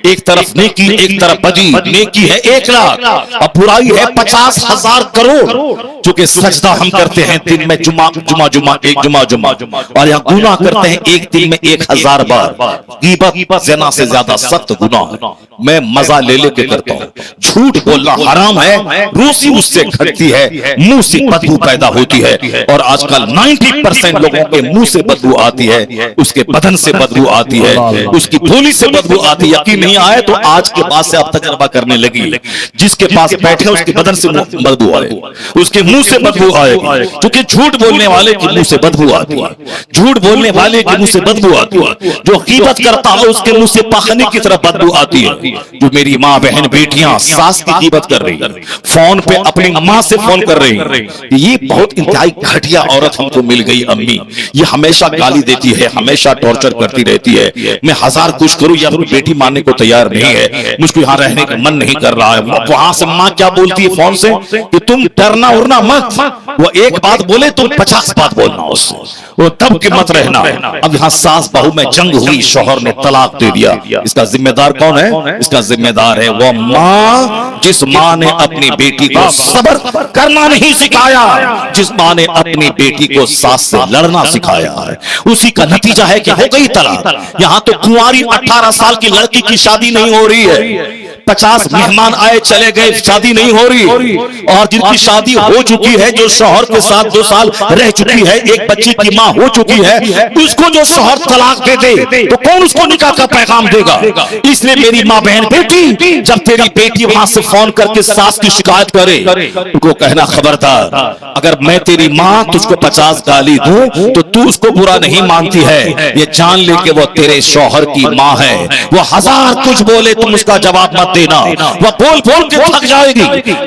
एक तरफ नेकी एक तरफ बदी। नेकी है 1 लाख और बुराई है 50,000 करोड़। चूंकि सजदा हम करते हैं दिन में जुमा एक जुमा, और यहाँ गुनाह करते हैं एक दिन में 1000 बार। गीबत ज़िना से ज्यादा सख्त गुनाह है। मैं मजा ले लेके करता हूँ। झूठ बोलना हराम है, रोज़ी उससे घटती है, मुंह से बदबू पैदा होती है, और आजकल 90% लोगों के मुंह से बदबू आती है, उसके बदन से बदबू आती है, उसकी बोली से बदबू आती है। यकीन नहीं आए तो आज के बाद से आप तजर्बा करने लगी। जिसके पास बैठे उसके बदन से बदबू आएगी, उसके मुंह से बदबू आएगी, क्योंकि झूठ बोलने वाले के मुंह से बदबू आती है। झूठ बोलने वाले के मुंह से बदबू आती है। जो गीबत करता है उसके मुंह से पाखने की तरफ बदबू आती है। जो मेरी माँ बहन बेटियां सास की गीबत कर रही है, फोन पे अपनी माँ से फोन कर रही है, ये बहुत इंतहाई घटिया औरत हमको मिल गई अम्मी। ये हमेशा गाली देती है, हमेशा टॉर्चर करती रहती है। मैं 1000 कुछ करूं या अपनी बेटी मानने को तैयार नहीं है, मुझको यहाँ रहने का मन नहीं कर रहा है। वहां से माँ क्या बोलती है फोन से कि तुम डरना उड़ना मत, वो एक बात बोले तुम 50 बात बोलना उससे, वो तब कि मत रहना। अब यहाँ सास बहू में जंग हुई, शौहर ने तलाक दे दिया। इसका जिम्मेदार कौन है? इसका जिम्मेदार है वो माँ जिस माँ ने अपनी बेटी को सब्र करना नहीं सिखाया, जिस माँ ने अपनी बेटी को सास से लड़ना सिखाया है। उसी का नतीजा है कि हो गई तलाक। यहाँ तो कुंवारी 18 साल की लड़की की शादी नहीं हो रही है, 50 मेहमान आए चले गए, शादी नहीं हो रही। और जिनकी शादी हो चुकी है, जो शौहर के साथ 2 साल रह चुकी है, एक बच्चे की माँ हो चुकी है, उसको जो शौहर तलाक दे दे तो कौन उसको निकाह का पैगाम देगा? इसलिए मेरी माँ बहन बेटी, जब तेरी बेटी वहां से फोन करके सास की शिकायत करे, उनको कहना खबरदार, अगर मैं तेरी माँ तुझको 50 गाली दूं तो तू उसको बुरा नहीं मानती है, ये जान ले कि वो तेरे शौहर की माँ है। वो 1000 कुछ बोले तुम उसका जवाब मत देना, वह बोल बोल के थक जाएगी।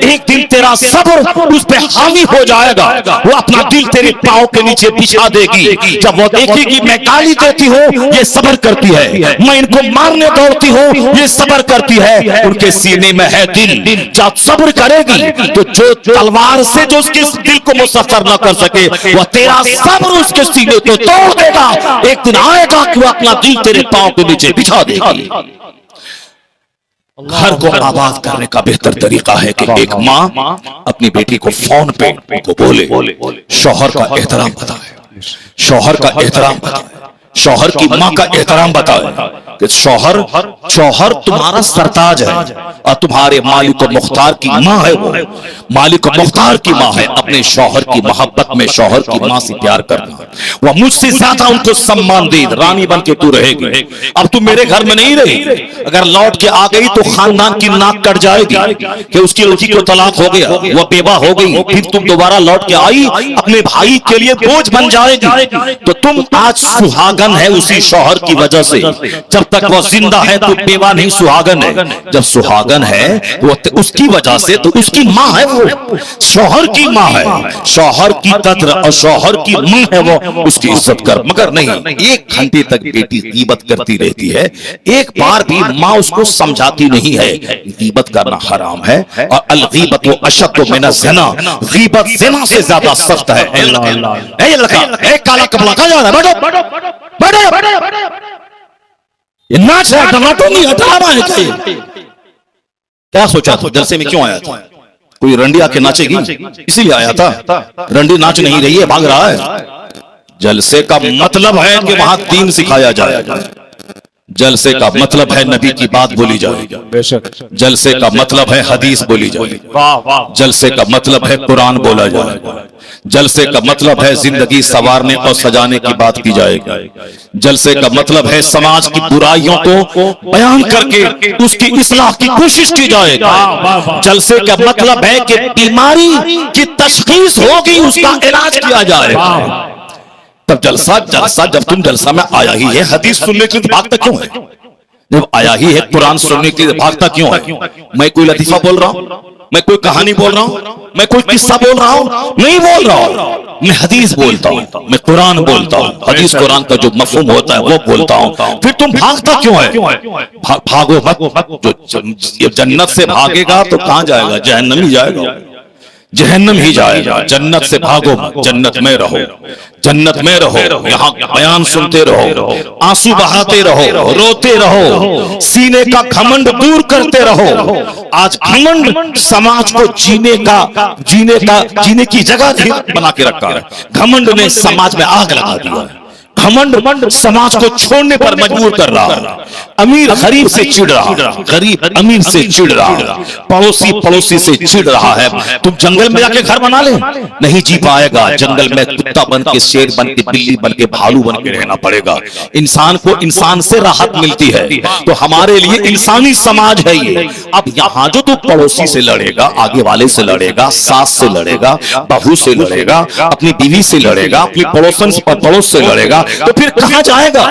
एक दिन तेरा सब्र उस पे हावी हो जाएगा, वो अपना दिल तेरे पांव के नीचे बिछा देगी। जब वो देखेगी मैं गाली देती हूँ ये सब्र करती है, मैं इनको मारने दौड़ती हूँ ये सब्र करती है, उनके सीने में है दिल। जब सब्र करेगी तो जो तलवार से जो उसके दिल को मुसफ्फर न कर सके, वह तेरा सब्र उसके सीने को तोड़ देगा। एक दिन आएगा कि वह अपना दिल तेरे पांव के नीचे बिछा देगी। घर को आबाद करने का बेहतर तरीका है कि एक माँ अपनी बेटी को फोन पे को बोले शौहर का एहतराम बताए, शौहर का एहतराम बताए, शौहर की माँ का एहतराम बताए कि शौहर तुम्हारा सरताज है और तुम्हारे मालिक मुख्तार की माँ है, वो मालिक मुख्तार की माँ है। अपने शौहर की मोहब्बत में शौहर की माँ से प्यार करना, वह मुझसे ज्यादा उनको सम्मान दे। रानी बन के तू रहेगी, अब तू मेरे घर में नहीं रही, अगर लौट के आ गई तो खानदान की नाक कट जाएगी कि उसकी लड़की को तलाक हो गया, वह बेवा हो गई, फिर तुम दोबारा लौट के आई अपने भाई के लिए बोझ बन जाएगी। तो तुम आज सुहागन सुहागन है उसी शौहर की वजह से। जब तक वो जिंदा है तो बेवा नहीं, सुहागन है। जब सुहागन है वो उसकी वजह से, तो उसकी माँ है, वो शौहर की माँ है, शौहर की कद्र और शौहर की माँ है, वो उसकी इज्जत कर। मगर नहीं, 1 घंटे तक बेटी गीबत करती रहती है, एक बार भी माँ उसको समझाती नहीं है। गीबत करना हराम है और अल गीबत वो अशद्दु मिन ज़िना, गीबत ज़िना से ज्यादा सख्त है। ए लड़का, ए काला कपड़ा कहाँ जा रहा है? बैठो बैठो, ये नाच है, टमाटो नहीं, ड्रामा है क्या? क्या सोचा था? जलसे में क्यों आया था? कोई रंडी आके नाचेगी इसीलिए आया था? रंडी नाच नहीं रही है, भाग रहा है। जलसे का मतलब है कि वहां दीन सिखाया जाएगा। जलसे का मतलब है नबी की बात बोली जाएगी। जलसे का मतलब है हदीस बोली जाएगी। जलसे का मतलब है कुरान बोला जाएगा। जलसे का मतलब है जिंदगी संवारने और सजाने की बात की जाएगी। जलसे का मतलब है समाज की बुराइयों को बयान करके उसकी इस्लाह की कोशिश की जाएगी। जलसे का मतलब है कि बीमारी की तशखीस होगी, उसका इलाज किया जाएगा। तब जलसा जब तुम जलसा में आया ही है, हदीस सुनने के लिए भागता क्यों है? जब आया ही है कुरान सुनने के लिए भागता क्यों है? मैं कोई लतीफा बोल रहा हूं, मैं कोई कहानी बोल रहा हूं, मैं कोई किस्सा बोल रहा हूं? नहीं बोल रहा हूं, मैं हदीस बोलता हूं, मैं कुरान बोलता हूं। हदीस कुरान का जो मफहूम होता है वो बोलता हूं। फिर तुम भागता क्यों है? भागो मत। जो जन्नत से भागेगा तो कहां जाएगा? जहन्नम ही जाएगा, जहन्नम ही जाएगा। जन्नत से भागो, जन्नत में रहो, जन्नत में रहो। यहाँ बयान सुनते रहो, आंसू बहाते रहो, रोते रहो, सीने का घमंड दूर करते रहो। आज घमंड समाज को जीने की जगह बना के रखा है। घमंड ने समाज में आग लगा दिया है। घमंड समाज को छोड़ने पर मजबूर कर रहा है। अमीर गरीब से चिढ़ रहा, गरीब अमीर से चिढ़ रहा, पड़ोसी से चिढ़ रहा है। तुम जंगल में जाके घर बना ले, नहीं जी पाएगा। जंगल में कुत्ता बन के, शेर बन के, बिल्ली बन के, भालू बन के रहना पड़ेगा। इंसान को इंसान से राहत मिलती है, तो हमारे लिए इंसानी समाज है ये। अब यहाँ जो तू पड़ोसी से लड़ेगा, आगे वाले से लड़ेगा, सास से लड़ेगा, बहू से लड़ेगा, अपनी बीवी से लड़ेगा, अपनी पड़ोस से लड़ेगा, तो फिर कहां जाएगा?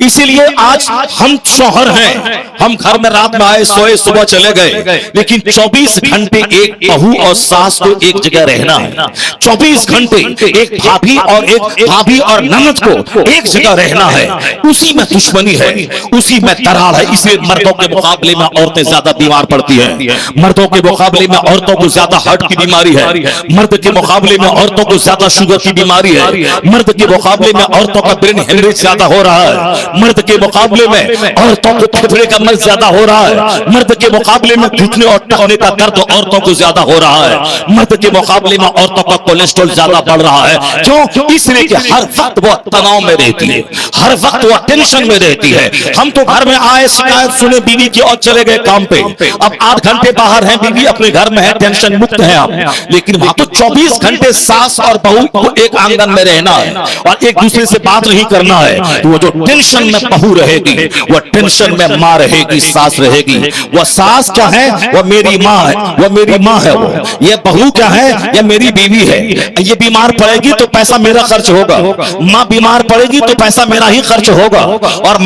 इसीलिए आज हम शौहर हैं, हम घर में रात में आए, सोए, सुबह चले गए, लेकिन 24 घंटे एक बहू और सास को एक जगह रहना है। 24 घंटे एक भाभी और ननद को एक जगह रहना है। उसी में दुश्मनी है, उसी में दरार है। इसलिए मर्दों के मुकाबले में औरतें ज्यादा बीमार पड़ती हैं। मर्दों के मुकाबले में औरतों को ज्यादा हार्ट की बीमारी है। मर्द के मुकाबले में औरतों को ज्यादा शुगर की बीमारी है। मर्द के मुकाबले में औरतों का ब्रेन हेमरेज ज्यादा हो रहा है। मर्द के मुकाबले में औरतों को फेफड़े का मर्ज ज्यादा हो रहा है। मर्द के मुकाबले में घुटने और टखने का दर्द औरतों को ज्यादा हो रहा है। मर्द के मुकाबले में औरतों का कोलेस्ट्रॉल ज्यादा बढ़ रहा है। क्यों? इसलिए कि हर वक्त वो तनाव में रहती है, हर वक्त वो टेंशन में रहती है। हम तो घर में आए, शिकायत सुने बीवी की और चले गए काम पे। अब 8 घंटे बाहर हैं, बीवी अपने घर में है, टेंशन मुक्त है हम। लेकिन वहां तो 24 घंटे सास और बहू को एक आंगन में रहना है और एक दूसरे से बात नहीं करना है। तो वो जो टेंशन में बहू रहेगी, वह टेंशन में माँ रहेगी, सास रहेगी। वह सास क्या है? वह मेरी माँ है, वह मेरी माँ है। वो ये बहू क्या है? यह मेरी बीवी है। ये बीमार पड़ेगी तो पैसा मेरा खर्च होगा, माँ बीमार पड़ेगी तो पैसा मेरा ही खर्च होगा। और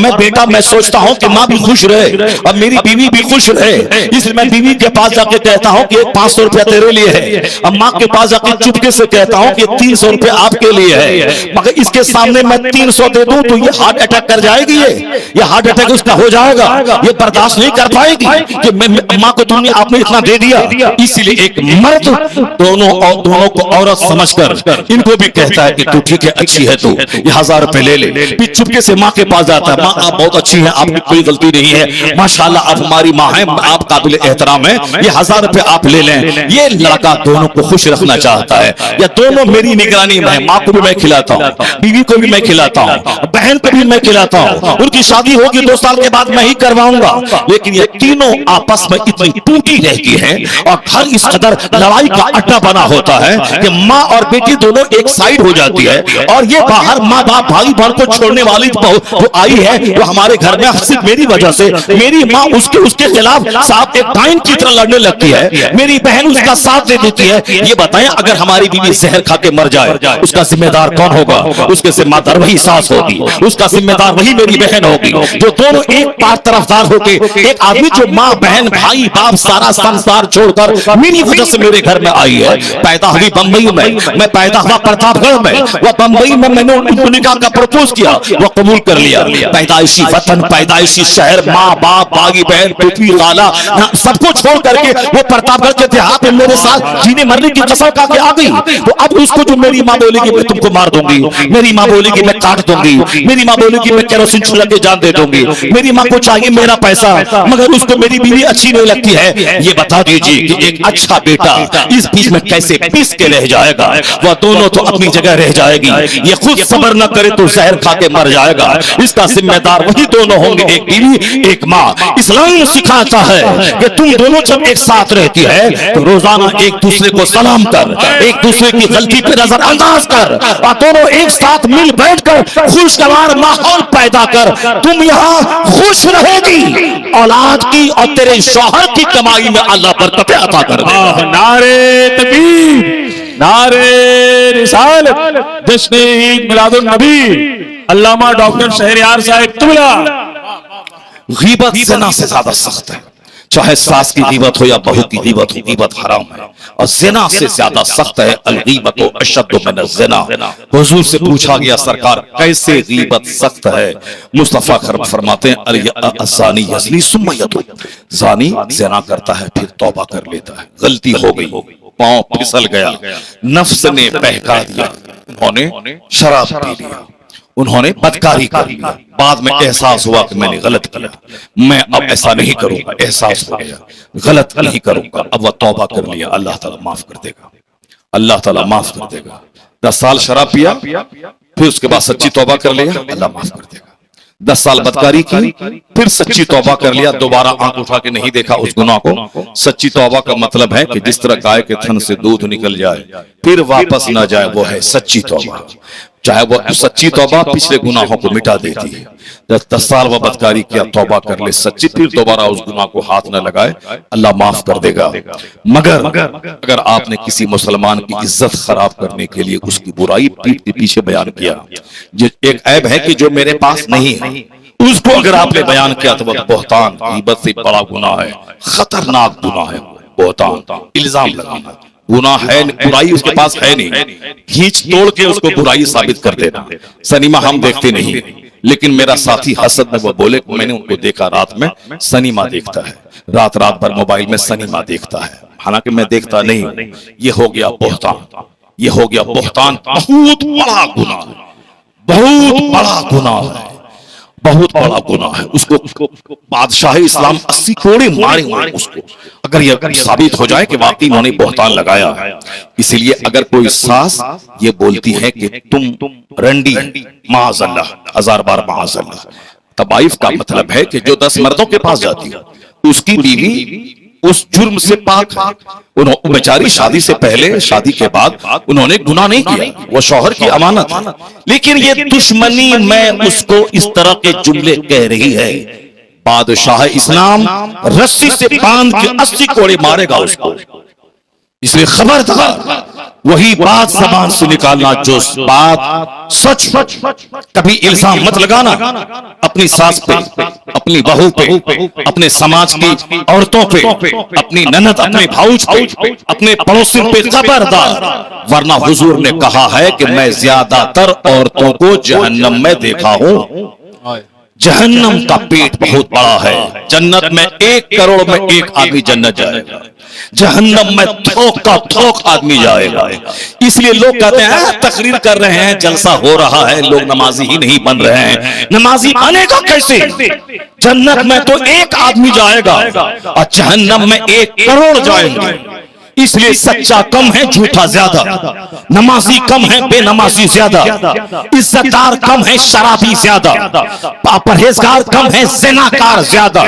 मैं सोचता हूँ कि माँ भी खुश रहे और मेरी बीवी भी खुश रहे। इसलिए मैं बीवी के पास जाके कहता हूँ कि 500 रुपया तेरे लिए है। अब माँ के पास जाके चुपके से कहता हूँ कि 300 रुपया आपके लिए है। मगर इसके सामने मैं 300 दे दूं तो ये हार्ट अटैक कर जाएगी। ये हार्ट अटैक उसका हो जाएगा। ये बर्दाश्त नहीं कर पाएगी कि माँ को तुमने आपने इतना दे दिया। इसलिए एक मर्द दोनों को औरत समझकर इनको भी कहता है कि तू ठीक है, अच्छी है, तू ये 1000 रुपए ले ले। फिर चुपके से माँ के पास जाता है, माँ आप बहुत अच्छी हैं, आपकी कोई गलती नहीं है, माशाल्लाह आप हमारी माँ हैं, आप काबिल एहतराम है, ये 1000 रुपए आप ले लें। ये लड़का दोनों को खुश रखना चाहता है। या दोनों मेरी निगरानी में, माँ को भी मैं खिलाता हूँ, बीवी को भी मैं खिलाता हूँ, बहन को भी मैं खिलाता जाता हूं, उनकी शादी होगी 2 साल के बाद मैं ही करवाऊंगा। लेकिन ये तीनों आपस में इतनी टूटी रहती हैं और घर इस कदर लड़ाई का अड्डा बना होता है कि माँ और बेटी दोनों एक साइड हो जाती है। और ये बाहर माँ बाप भाई बहन को छोड़ने वाली जो आई है वो हमारे घर में सिर्फ मेरी वजह से, मेरी माँ उसके खिलाफ साथ एक डाइन की तरह लड़ने लगती है, मेरी बहन उसका साथ दे देती है। ये बताएं अगर हमारी बीवी जहर खा के मर जाए उसका जिम्मेदार कौन होगा? उसके जिम्मेदार वही सास होगी, उसका जिम्मेदार वही मेरी बहन होगी, जो दोनों एक पार तरफदार होके एक आदमी जो माँ बहन भाई बाप सारा संसार छोड़कर मेरी वजह से मेरे घर में आई है। पैदा हुई बंबई में, मैं पैदा हुआ प्रतापगढ़ में, वह बंबई में मैंने उनको निकाह का प्रपोज किया, वह कबूल कर लिया। पैदाइशी वतन, पैदाइशी शहर, माँ बाप भाई बहन पृथ्वी लाला सबको छोड़ करके वो प्रतापगढ़ के देहात में मेरे साथ जीने मरने की कसम खा के आ गई। तो अब उसको जो मेरी माँ बोलेगी मैं तुमको मार दूंगी, मेरी माँ बोलेगी मैं काट दूंगी, मेरी माँ बोलेगी मैं केरोसिन छुड़ा के जान दे दूंगी, मेरी माँ को चाहिए मेरा पैसा मगर उसको मेरी बीवी अच्छी नहीं लगती है। ये बता दीजिए कि एक अच्छा बेटा इस बीच में कैसे पिस के रह जाएगा? वह दोनों तो अपनी जगह रह जाएगी, ये खुद सब्र न करे तो जहर खा के मर जाएगा। इसका जिम्मेदार वही दोनों होंगे, एक बीवी एक माँ। इस्लाम सिखाता है कि तुम दोनों जब एक साथ रहती है तो रोजाना एक दूसरे को सलाम कर, एक दूसरे की गलती पे नजरअंदाज कर और दोनों एक साथ मिल बैठकर खुशगवार माहौल पैदा कर। तुम यहाँ खुश रहेगी, औलाद की और तेरे शौहर की कमाई में अल्लाह बरकत अता कर देगा। नारे तकबीर, नारे रिसालत, जश्न ईद मिलादुन नबी, अल्लामा डॉक्टर शहरयार साहब तुमला। गीबत ज़िना से ज्यादा सख्त है, चाहे सास की गीबत हो या बहू की गीबत हो, गीबत हराम है और ज़िना से ज्यादा सख्त है। अल गीबत अशद्दु मिन ज़िना। हुजूर से पूछा गया सरकार कैसे गीबत सख्त है? मुस्तफा फरमाते हैं अज़्ज़ानी यज़नी सुम्मा यतूब, ज़ानी ज़िना करता है फिर तौबा कर लेता है। गलती हो गई, पांव फिसल गया, नफ्स ने बहका दिया, उन्होंने शराब पी लिया, उन्होंने बदकारी कर लिया, बाद में एहसास हुआ कि मैंने गलत किया, मैं अब ऐसा नहीं करूंगा, एहसास हो गया गलत नहीं करूंगा, अब वह तौबा कर लिया, अल्लाह ताला माफ कर देगा, अल्लाह ताला माफ कर देगा। 10 साल शराब पिया फिर उसके बाद सच्ची तौबा कर लिया, अल्लाह माफ कर देगा। 10 साल बदकारी की फिर सच्ची तौबा कर लिया, दोबारा आंख उठा के नहीं देखा उस गुनाह को। सच्ची तौबा का मतलब है कि जिस तरह गाय के थन से दूध निकल जाए फिर वापस ना जाए, वो है सच्ची तौबा। चाहे वो सच्ची तौबा पिछले गुनाहों को मिटा देती है। जब 10 साल वह बदकारी किया, तौबा कर ले सच्ची, फिर दोबारा उस गुनाह को हाथ न लगाए, अल्लाह माफ कर देगा। मगर अगर आपने किसी मुसलमान की इज्जत खराब करने के लिए उसकी बुराई पीठ के पीछे बयान किया, जो एक ऐब है कि जो मेरे पास नहीं है, उसको अगर आपने बयान किया तो वह बोहतान, गीबत से बड़ा गुनाह है, खतरनाक गुनाह है बोहतान। इल्जाम लगाना गुनाह है, बुराई उसके पास है नहीं, खींच तोड़ के उसको बुराई साबित कर देना। सनीमा हम देखते नहीं, लेकिन मेरा साथी हसद में वो बोले मैंने उनको देखा रात में सनीमा देखता है, रात भर मोबाइल में सनीमा देखता है, हालांकि मैं देखता नहीं। ये हो गया बोहतान, ये हो गया बोहतान। बहुत बड़ा गुनाह, बहुत बड़ा गुनाह है, बहुत बड़ा गुनाह है। उसको बादशाह इस्लाम 80 कोड़े मारे उसको, अगर यह साबित हो जाए कि वाकई उन्होंने बोहतान लगाया है। इसीलिए अगर कोई सास ये बोलती है कि तुम रंडी, माअज़ल्लाह, 1000 बार माअज़ल्लाह, तबाइफ का मतलब है कि जो 10 मर्दों के पास जाती है उसकी बीवी उस जुर्म से पाक है। उन्होंने बेचारी शादी से पहले, शादी के बाद उन्होंने गुनाह नहीं किया, वो शौहर की अमानत है, लेकिन ये दुश्मनी में उसको इस तरह के जुमले कह रही है। बादशाह इस्लाम रस्सी से बांध के 80 कोड़े मारेगा उसको। इसलिए खबरदार वही बात जबान से निकालना जो बात सच, कभी इल्जाम मत लगाना अपनी सास पे, अपनी बहू पे, अपने समाज की औरतों पे, अपनी ननद, अपने भाऊज पे, अपने पड़ोसी पे। खबरदार, वरना हुजूर ने कहा है कि मैं ज्यादातर औरतों को जहन्नम में देखा हूं। जहन्नम का पेट बहुत बड़ा है, जन्नत में 1 करोड़ में 1 आदमी जन्नत जाएगा, जहन्नम में थोक का थोक आदमी जाएगा। इसलिए लोग कहते हैं तकरीर कर रहे हैं, जलसा हो रहा है, लोग नमाजी ही नहीं बन रहे हैं। नमाजी बनेगा कैसे? जन्नत में तो 1 आदमी जाएगा और जहन्नम में 1 करोड़ जाएंगे। इसलिए सच्चा कम है, झूठा ज्यादा, नमाजी कम है, बेनमाजी ज्यादा, इज्जतदार कम है, शराबी ज्यादा, परहेजगार कम है, ज़िनाकार ज्यादा,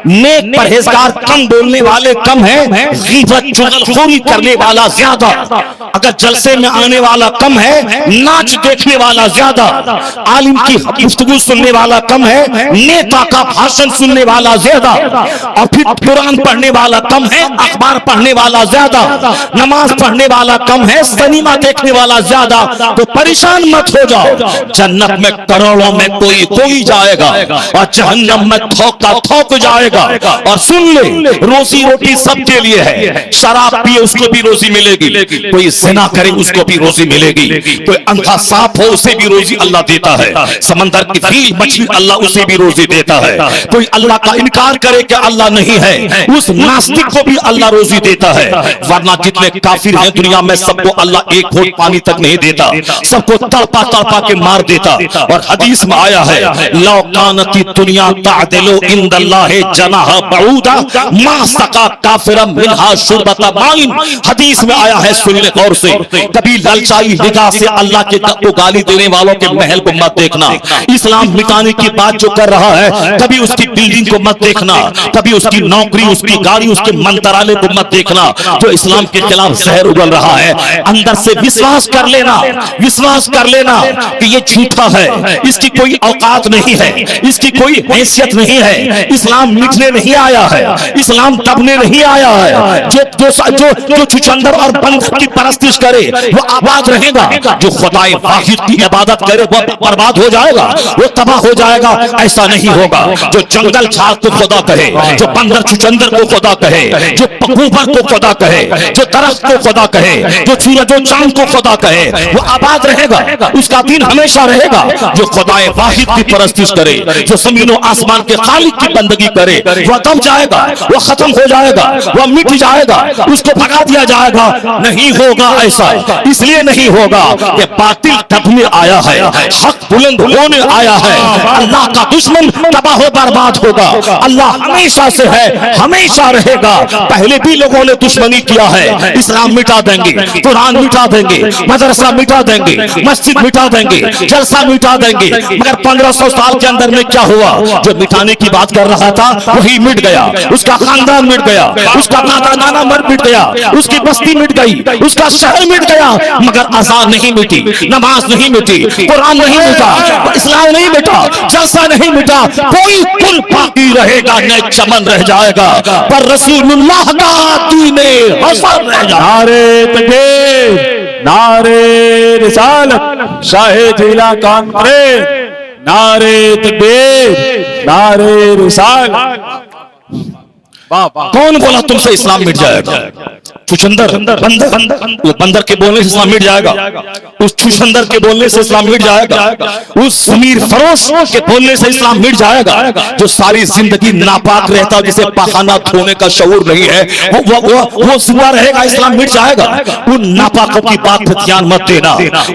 नेक परहेजगार कम, बोलने वाले कम है, गीबत चुगलखोरी करने वाला ज्यादा, अगर जलसे में आने वाला कम है, नाच देखने वाला ज्यादा, आलिम की गुफ्तगू सुनने वाला कम है, नेता का भाषण सुनने वाला ज्यादा, और फिर कुरान पढ़ने वाला कम है, अखबार पढ़ने वाला ज्यादा, नमाज पढ़ने वाला कम है, सिनेमा देखने वाला ज्यादा। तो परेशान मत हो जाओ, जन्नत में करोड़ों में कोई जाएगा और जहन्नम में थोक जाएगा। और सुन ले, रोजी रोटी सबके लिए है, शराब पिए उसको भी रोजी मिलेगी, कोई ज़िना करे उसको भी रोजी मिलेगी, कोई अंधा सांप हो उसे भी रोजी अल्लाह देता है, समंदर की फील मछली अल्लाह उसे भी रोजी देता है, कोई अल्लाह का इनकार करे कि अल्लाह नहीं है उस नास्तिक को भी अल्लाह रोजी देता है। वरना जितने काफिर हैं दुनिया में सबको अल्लाह एक घोट पानी तक नहीं देता, सबको तड़पा तड़पा के मार देता। और हदीस में आया है, लौ कानती दुनिया तादिलु इंदल्लाहि जनाह बऊदा मा सका काफिरम मिनहा शुरबता माइन। हदीस में आया है, सुन ले गौर से, कभी ललचाई निगाह से अल्लाह के को गाली देने वालों के महल को मत देखना, इस्लाम मिटाने की बात जो कर रहा है कभी उसकी बिल्डिंग को मत देखना, कभी उसकी नौकरी, उसकी गाड़ी, उसके मंत्रालय को मत देखना जो इस्लाम के खिलाफ जहर उगल रहा है। अंदर से विश्वास कर लेना कि ये झूठा है, इसकी कोई औकात नहीं है, इसकी कोई हैसियत नहीं है, इस्लाम मिटने नहीं आया है, इस्लाम दबने नहीं आया है। जो चुचंदर और बंदर की परस्तिश करे वो आबाद रहेगा, जो खुदाए वाहिद की इबादत करे वो बर्बाद हो जाएगा, वो तबाह हो जाएगा। ऐसा नहीं होगा। जो जंगल झाड़ को खुदा कहे, जो बंदर चुचंदर को खुदा कहे, जो पकूबर को खुदा कहे, जो दरख्त को खुदा कहे, जो सूरज और चांद को खुदा कहे, वो आबाद रहेगा, उसका दिन हमेशा रहेगा। जो खुदाए वाहिद की परस्तिश करे, जो जमीनों आसमान के खालिक की बंदगी करे, वह दब जाएगा, वह खत्म हो जाएगा, वह मिट जाएगा, उसको भगा दिया जाएगा। नहीं होगा ऐसा, इसलिए नहीं होगा कि बातिल दबने आया है, हक बुलंद होने आया है। अल्लाह का दुश्मन तबाह हो बर्बाद होगा। अल्लाह हमेशा से है, हमेशा रहेगा। पहले भी लोगों ने दुश्मनी किया है, इस्लाम मिटा देंगे, कुरान मिटा देंगे, मदरसा मिटा देंगे, मस्जिद मिटा देंगे, जलसा मिटा देंगे, मगर 1500 साल के अंदर में क्या हुआ? जो मिटाने की बात कर रहा था वही मिट गया, उसका खानदान मिट गया, उसका दादा नाना मिट गया, उसकी बस्ती मिट गई, उसका शहर मिट गया, मगर अज़ान नहीं मिटी, नमाज नहीं मिटी, कुरान नहीं मिटा, इस्लाम नहीं मिटा, जलसा नहीं मिटा, कोई कुल बाकी रहेगा, न चमन रह जाएगा, पर रसूलुल्लाह का दीने हसन रह जाएगा। नारे तकबीर, नारे रिसालत, शाहे जिला कॉन्फ्रेंस, नारे तकबीर, नारे रिसालत। कौन बोला तुमसे इस्लाम मिट जाएगा? चुचंदर, बंदर, वो बंदर के बोलने से इस्लाम मिट जाएगा, उस चुचंदर के बोलने से इस्लाम मिट जाएगा, उस समीर फरोश के बोलने से इस्लाम मिट जाएगा। जो सारी जिंदगी नापाक रहता, जिसे पाखाना धोने का शऊर नहीं है, वो जुआ रहेगा, इस्लाम मिट जाएगा। उन नापाकों की बात पर ध्यान मत देना,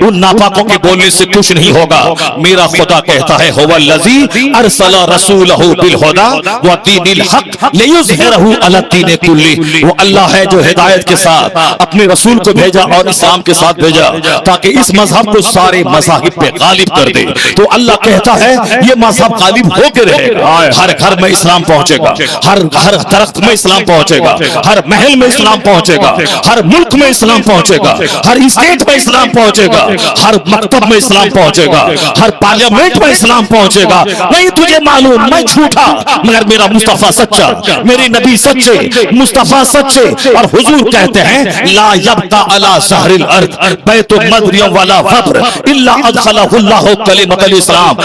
उन नापाकों के बोलने से कुछ नहीं होगा। मेरा खुदा कहता है, हुवल्लज़ी अरसला रसूलहु बिल हुदा व दीनिल हक लियुज़हिरहु अला दीनि कुल्ली। वो अल्लाह है जो हिदायत के साथ अपने रसूल को भेजा और इस्लाम के साथ भेजा, ताकि इस मजहब को सारे मज़ाहिब पे गालिब कर दे। तो अल्लाह कहता है ये मजहब गालिब होकर रहेगा, हर घर में इस्लाम पहुंचेगा, हर दरख्त में इस्लाम पहुंचेगा, हर महल में इस्लाम पहुंचेगा, हर मुल्क में इस्लाम पहुंचेगा, हर स्टेट में इस्लाम पहुंचेगा, हर मकतब में इस्लाम पहुंचेगा, हर पार्लियामेंट में इस्लाम पहुंचेगा। नहीं तुझे मालूम, मैं झूठा मगर मेरा मुस्तफा सच्चा, मेरे नबी सच्चे, मुस्तफा सच्चे। और हुजूर कहते हैं, ला यब्का अला ज़हरिल अर्द बैतु मदरियम वला फब्र इल्ला अदखलहुल्लाहु कलिमतल इस्लाम।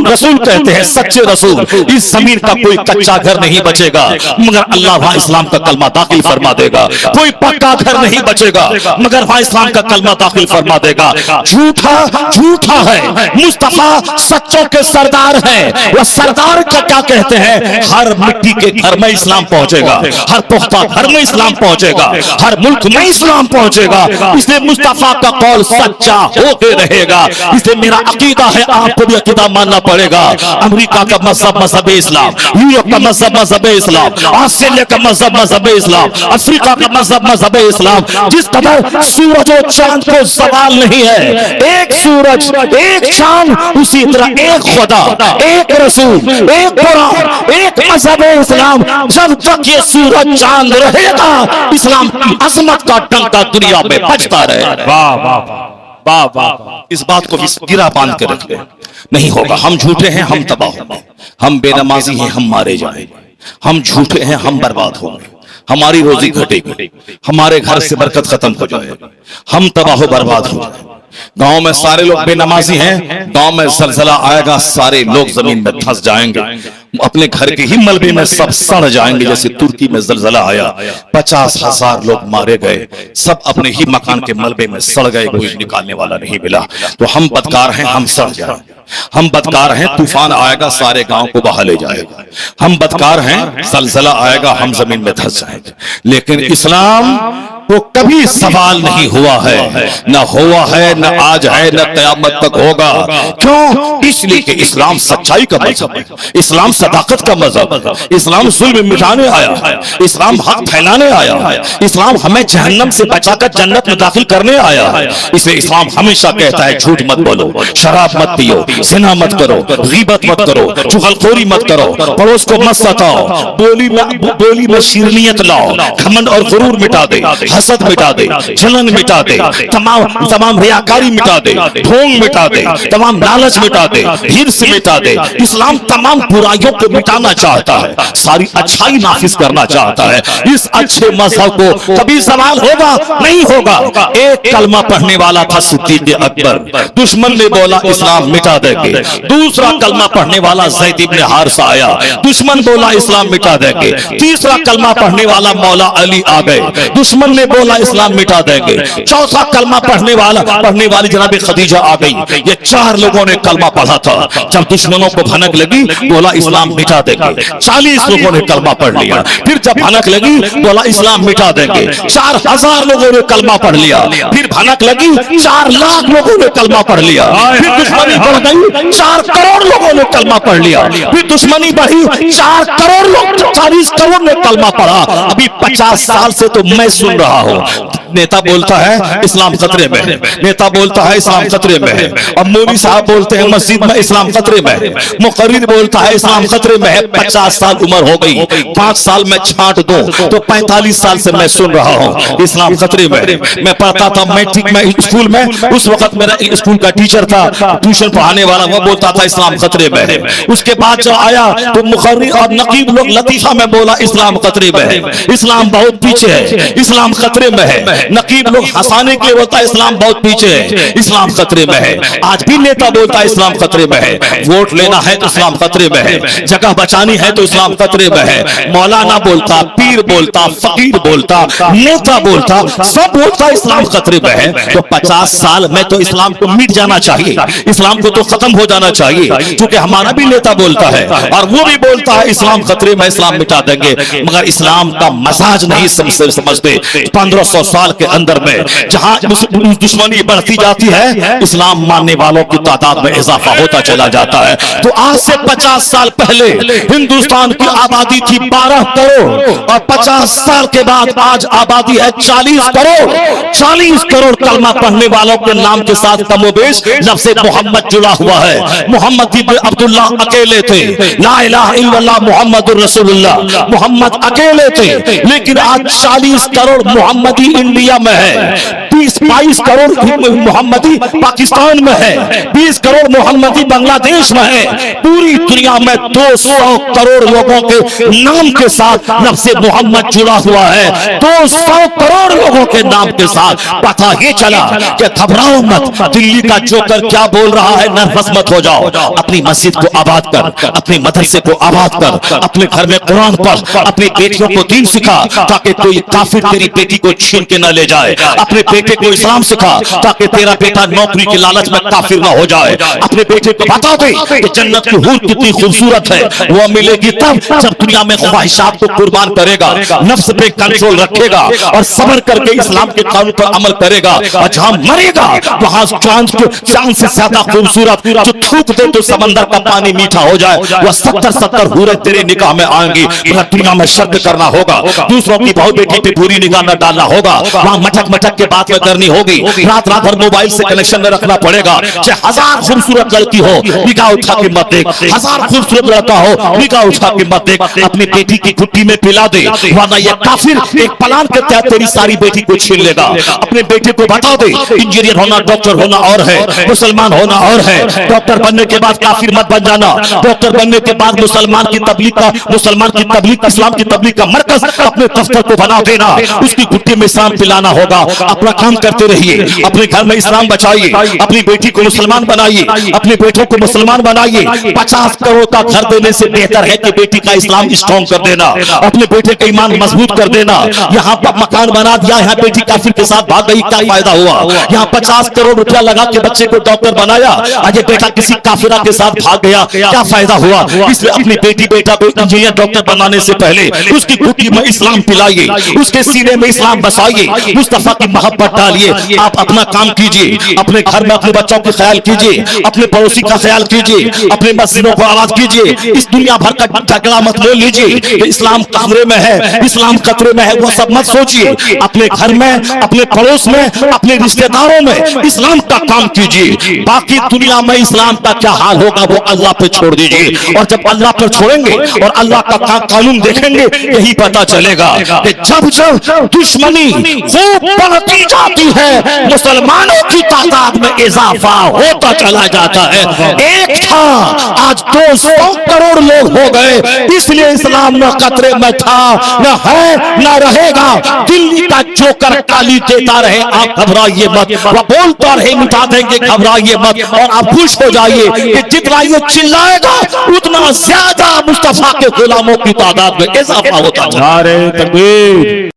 रसूल कहते हैं, सच्चे रसूल, इस जमीन का कोई कच्चा घर नहीं बचेगा मगर अल्लाह वहां इस्लाम का कलमा दाखिल फरमा देगा। कोई पक्का घर नहीं बचेगा मगर वहां इस्लाम का कलमा दाखिल फरमा देगा। झूठा है, मुस्तफा सच्चों के सरदार है। वह सरदार का क्या कहते हैं, हर मिट्टी के घर में इस्लाम पहुंचेगा, हर पुख्ता घर में इस्लाम पहुंचेगा, हर मुल्क में इस्लाम पहुंचेगा। इसलिए मुस्तफा का कौल सच्चा होके रहेगा। इसलिए मेरा अकीदा है, आपको भी अकीदा मानना पड़ेगा। अमेरिका का मजहब मजहब इस्लाम, यूरोप का मजहब मजहब इस्लाम, ऑस्ट्रेलिया का मजहब मजहब इस्लाम, अफ्रीका का मजहब मजहब इस्लाम। जिस कदर सूरज और चांद को सवाल नहीं है, एक सूरज एक चांद, उसी तरह एक खुदा, एक रसूल, एक कुरान, एक मजहब इस्लाम। जब तक ये सूरज चांद रहेगा, इस्लाम की अजमत का डंका दुनिया में बजता रहेगा। वाह वाह वाह वाह। इस बात को गिरा बांध के रख ले, नहीं होगा। हम झूठे हैं, हम तबाह होंगे। हम बेनमाजी हैं, हम मारे जाएंगे। हम झूठे हैं, हम बर्बाद होंगे। हमारी रोजी घटेगी, हमारे घर से बरकत खत्म हो जाएगी, हम तबाह बर्बाद हो जाएंगे। गांव में सारे लोग बेनमाजी हैं, गांव में जलजला आएगा, सारे लोग जमीन में धंस जाएंगे, अपने घर के ही मलबे में सब सड़ जाएंगे। जैसे तुर्की में जलजला आया, 50,000 लोग मारे गए, सब अपने ही मकान के मलबे में सड़ गए, कोई निकालने वाला नहीं मिला। तो हम बदकार हैं, हम सड़ जाएंगे। हम बदकार हैं, तूफान आएगा, सारे गांव को बहा ले जाएगा। हम बदकार हैं, जलजला आएगा, हम जमीन में धंस जाएंगे। लेकिन इस्लाम को कभी सवाल नहीं हुआ है, न हुआ है, न आज है, न कयामत तक होगा। क्यों? इसलिए कि इस्लाम सच्चाई का मजहब है, इस्लाम सदाकत का मजहब है, इस्लाम जुल्म मिटाने आया है, इस्लाम हक फैलाने आया है, इस्लाम हमें जहन्नम से बचाकर जन्नत में दाखिल करने आया है। इसलिए इस्लाम हमेशा कहता है झूठ मत बोलो, शराब मत पियो, ज़िना मत करो, गीबत मत करो, चुगलखोरी मत करो, पड़ोस को मत सताओ, बोली में शीरनियत लाओ, घमंड और गुरूर मिटा दे, हसद मिटा दे, जलन मिटा दे, तमाम रियाकारी मिटा दे, ढोंग मिटा दे, तमाम लालच मिटा दे, हिर्स मिटा दे। इस्लाम तमाम बुराइयों को मिटाना चाहता है, सारी अच्छाई नाफिज करना चाहता है। इस अच्छे मजहब को कभी सवाल होगा नहीं होगा। एक कलमा पढ़ने वाला था सिद्दीक़ अकबर, दुश्मन ने बोला इस्लाम मिटा देंगे। दूसरा कलमा पढ़ने वाला ज़ैद इब्न हारिसा आया, दुश्मन बोला इस्लाम मिटा देंगे। तीसरा कलमा पढ़ने वाला मौला अली आ गए, दुश्मन ने बोला इस्लाम मिटा देंगे। चौथा कलमा पढ़ने वाली जनाब खदीजा आ गई। ये 4 लोगों ने कलमा पढ़ा था। जब दुश्मनों को भनक लगी, बोला इस्लाम मिटा देंगे। 40 लोगों ने कलमा पढ़ लिया। फिर जब भनक लगी, बोला इस्लाम मिटा देंगे। 4,000 लोगों ने कलमा पढ़ लिया। फिर भनक लगी, 4 लाख लोगों ने कलमा पढ़ लिया। फिर दुश्मनी बढ़ गई, 4 करोड़ लोगों ने कलमा पढ़ लिया। फिर दुश्मनी बढ़ी, 4 करोड़ लोग, 40 करोड़ ने कलमा पढ़ा। अभी 50 साल से तो मैं सुन रहा हूं, नेता बोलता है इस्लाम खतरे में है, नेता बोलता है इस्लाम खतरे में है, अब मौलवी साहब बोलते हैं मस्जिद में इस्लाम खतरे में है, मुकर्रिर बोलता है इस्लाम खतरे में है। 50 साल उम्र हो गई, 5 साल में छांट दूं तो 45 साल से मैं सुन रहा हूं इस्लाम खतरे में है। मैं पढ़ता था मैट्रिक में स्कूल में, उस वक्त मेरा स्कूल का टीचर था, ट्यूशन पढ़ाने वाला, वो बोलता था इस्लाम खतरे में है। उसके बाद जो आया तो मुकर्रिर और नकीब लोग लतीफा में बोला इस्लाम खतरे में है, इस्लाम बहुत पीछे है, इस्लाम खतरे में है। नकीब लोग हंसाने के लिए बोलता है इस्लाम बहुत पीछे है, इस्लाम खतरे में है। आज भी नेता बोलता है इस्लाम खतरे में है। वोट लेना है तो इस्लाम खतरे में है, जगह बचानी है तो इस्लाम खतरे में है। मौलाना बोलता, पीर बोलता, फकीर बोलता, नेता बोलता, सब बोलता इस्लाम खतरे में है। तो 50 साल में तो इस्लाम को मिट जाना चाहिए, इस्लाम को तो खत्म हो जाना चाहिए, क्योंकि हमारा भी नेता बोलता है और वो भी बोलता है इस्लाम खतरे में, इस्लाम मिटा देंगे। मगर इस्लाम का मजाज नहीं समझते। 1500 साल के अंदर में जहां दुश्मनी बढ़ती जाती है, इस्लाम मानने वालों की तादाद में इजाफा होता चला जाता है। तो आज से 50 साल पहले हिंदुस्तान की आबादी थी 12 करोड़ और 50 साल के बाद आज आबादी है 40 करोड़। 40 करोड़ कलमा पढ़ने वालों के नाम के साथ कमोबेश लफ्ज़ मोहम्मद जुड़ा हुआ है। मोहम्मद इब्न अब्दुल्लाह अकेले थे, ला इलाहा इल्लल्लाह मुहम्मदुर रसूलुल्लाह, मोहम्मद अकेले थे। लेकिन आज 40 करोड़ मोहम्मदी इंडिया में है, 20-22 करोड़ मोहम्मदी पाकिस्तान में है, 20 करोड़ मोहम्मदी बांग्लादेश में है। पूरी दुनिया में 200 करोड़ लोगों के नाम के साथ लफ्ज़ मोहम्मद जुड़ा हुआ है। 200 करोड़ लोगों के नाम के साथ पता ये चला कि घबराओ मत, दिल्ली का जोकर क्या बोल रहा है, नर्वस मत हो जाओ। अपनी मस्जिद को आबाद कर, अपने मदरसे को आबाद कर, अपने घर में कुरान पढ़, अपनी बेटियों को दीन सिखा ताकि कोई काफिर तेरी बेटी को छीन के न ले जाए। अपने बेटे बेटे को इस्लाम सिखा ताकि तेरा बेटा नौकरी के लालच में काफिर ना हो जाए। अपने बेटे को बता दे कि जन्नत की हूर कितनी खूबसूरत है, वो मिलेगी तब जब दुनिया में ख्वाहिशात को कुर्बान करेगा, नफ्स पे कंट्रोल रखेगा और सब्र करके इस्लाम के कानून पर अमल करेगा। और जहां मरेगा वहां चांद से ज्यादा खूबसूरत जो थूक दे तो समंदर का पानी मीठा हो जाए, वह 70 हूरें तेरे निगाह में आएंगी। दुनिया में शर्त करना होगा, दूसरों की बहू बेटी पे बुरी निगाह न डालना होगा, वहां मटक के बात में करनी होगी, रात भर मोबाइल से कनेक्शन न रखना पड़ेगा। चाहे 1000 खूबसूरत लड़की हो निगाह उठा के मत देख, 1000 खूबसूरत लड़का हो निगाह उठा के मत देख, अपनी बेटी की घुट्टी में पिला दे, वरना यह काफिर एक प्लान के तहत तेरी सारी बेटी को छीन लेगा। अपने बेटे को बता दे इंजीनियर होना, डॉक्टर होना और है, मुसलमान होना और है। डॉक्टर बनने के बाद काफिर मत बन जाना, डॉक्टर बनने के बाद मुसलमान की तबलीग, इस्लाम की तबलीग का मरकज अपने दफ्तर को बना देना, उसकी घुट्टी में इस्लाम पिलाना होगा। अपना काम करते रहिए, अपने घर में इस्लाम बचाइए, अपनी बेटी को मुसलमान बनाइए, अपने बेटों को मुसलमान बनाइए। 50 करोड़ का घर देने से बेहतर है कि बेटी का इस्लाम स्ट्रॉन्ग कर देना, अपने बेटे का ईमान मजबूत कर देना। यहाँ पर मकान बना दिया, यहाँ बेटी काफिर के साथ भाग गई, क्या फायदा हुआ? यहाँ 50 करोड़ रुपया लगा के बच्चे को डॉक्टर बनाया, आज बेटा किसी काफिरा के साथ भाग गया, क्या फायदा हुआ? इसलिए अपनी बेटी बेटा को इंजीनियर डॉक्टर बनाने से पहले उसकी घुट्टी में इस्लाम पिलाइए, उसके सीने में इस्लाम बसाइए, मुस्तफा की मोहब्बत डालिए। आप अपना काम कीजिए, अपने घर में अपने बच्चों का ख्याल कीजिए, अपने पड़ोसी का ख्याल कीजिए, अपने मस्जिदों को आवाज कीजिए। इस दुनिया भर का झगड़ा मत ले लीजिए कि इस्लाम खतरे में है, इस्लाम खतरे में है, वो सब मत सोचिए। अपने घर में, अपने पड़ोस में, अपने रिश्तेदारों में इस्लाम का काम कीजिए। बाकी दुनिया में इस्लाम का क्या हाल होगा वो अल्लाह पे छोड़ दीजिए। और जब अल्लाह पर छोड़ेंगे और अल्लाह का कानून देखेंगे, यही पता चलेगा कि जब जब दुश्मनी खूब बढ़ती जाती है, मुसलमानों की तादाद में इजाफा होता चला जाता है। एक था, आज 200 करोड़ लोग हो गए, इसलिए इस्लाम न खतरे में था, न है, न रहेगा। दिल्ली का जोकर गाली देता रहे, आप घबराइए मत, वह बोलता रहे मिटा देंगे, घबराइए मत। और आप खुश हो जाइए कि जितना ये चिल्लाएगा उतना ज्यादा मुस्तफा के गुलामों की तादाद में इजाफा होता है। नारे तकबीर।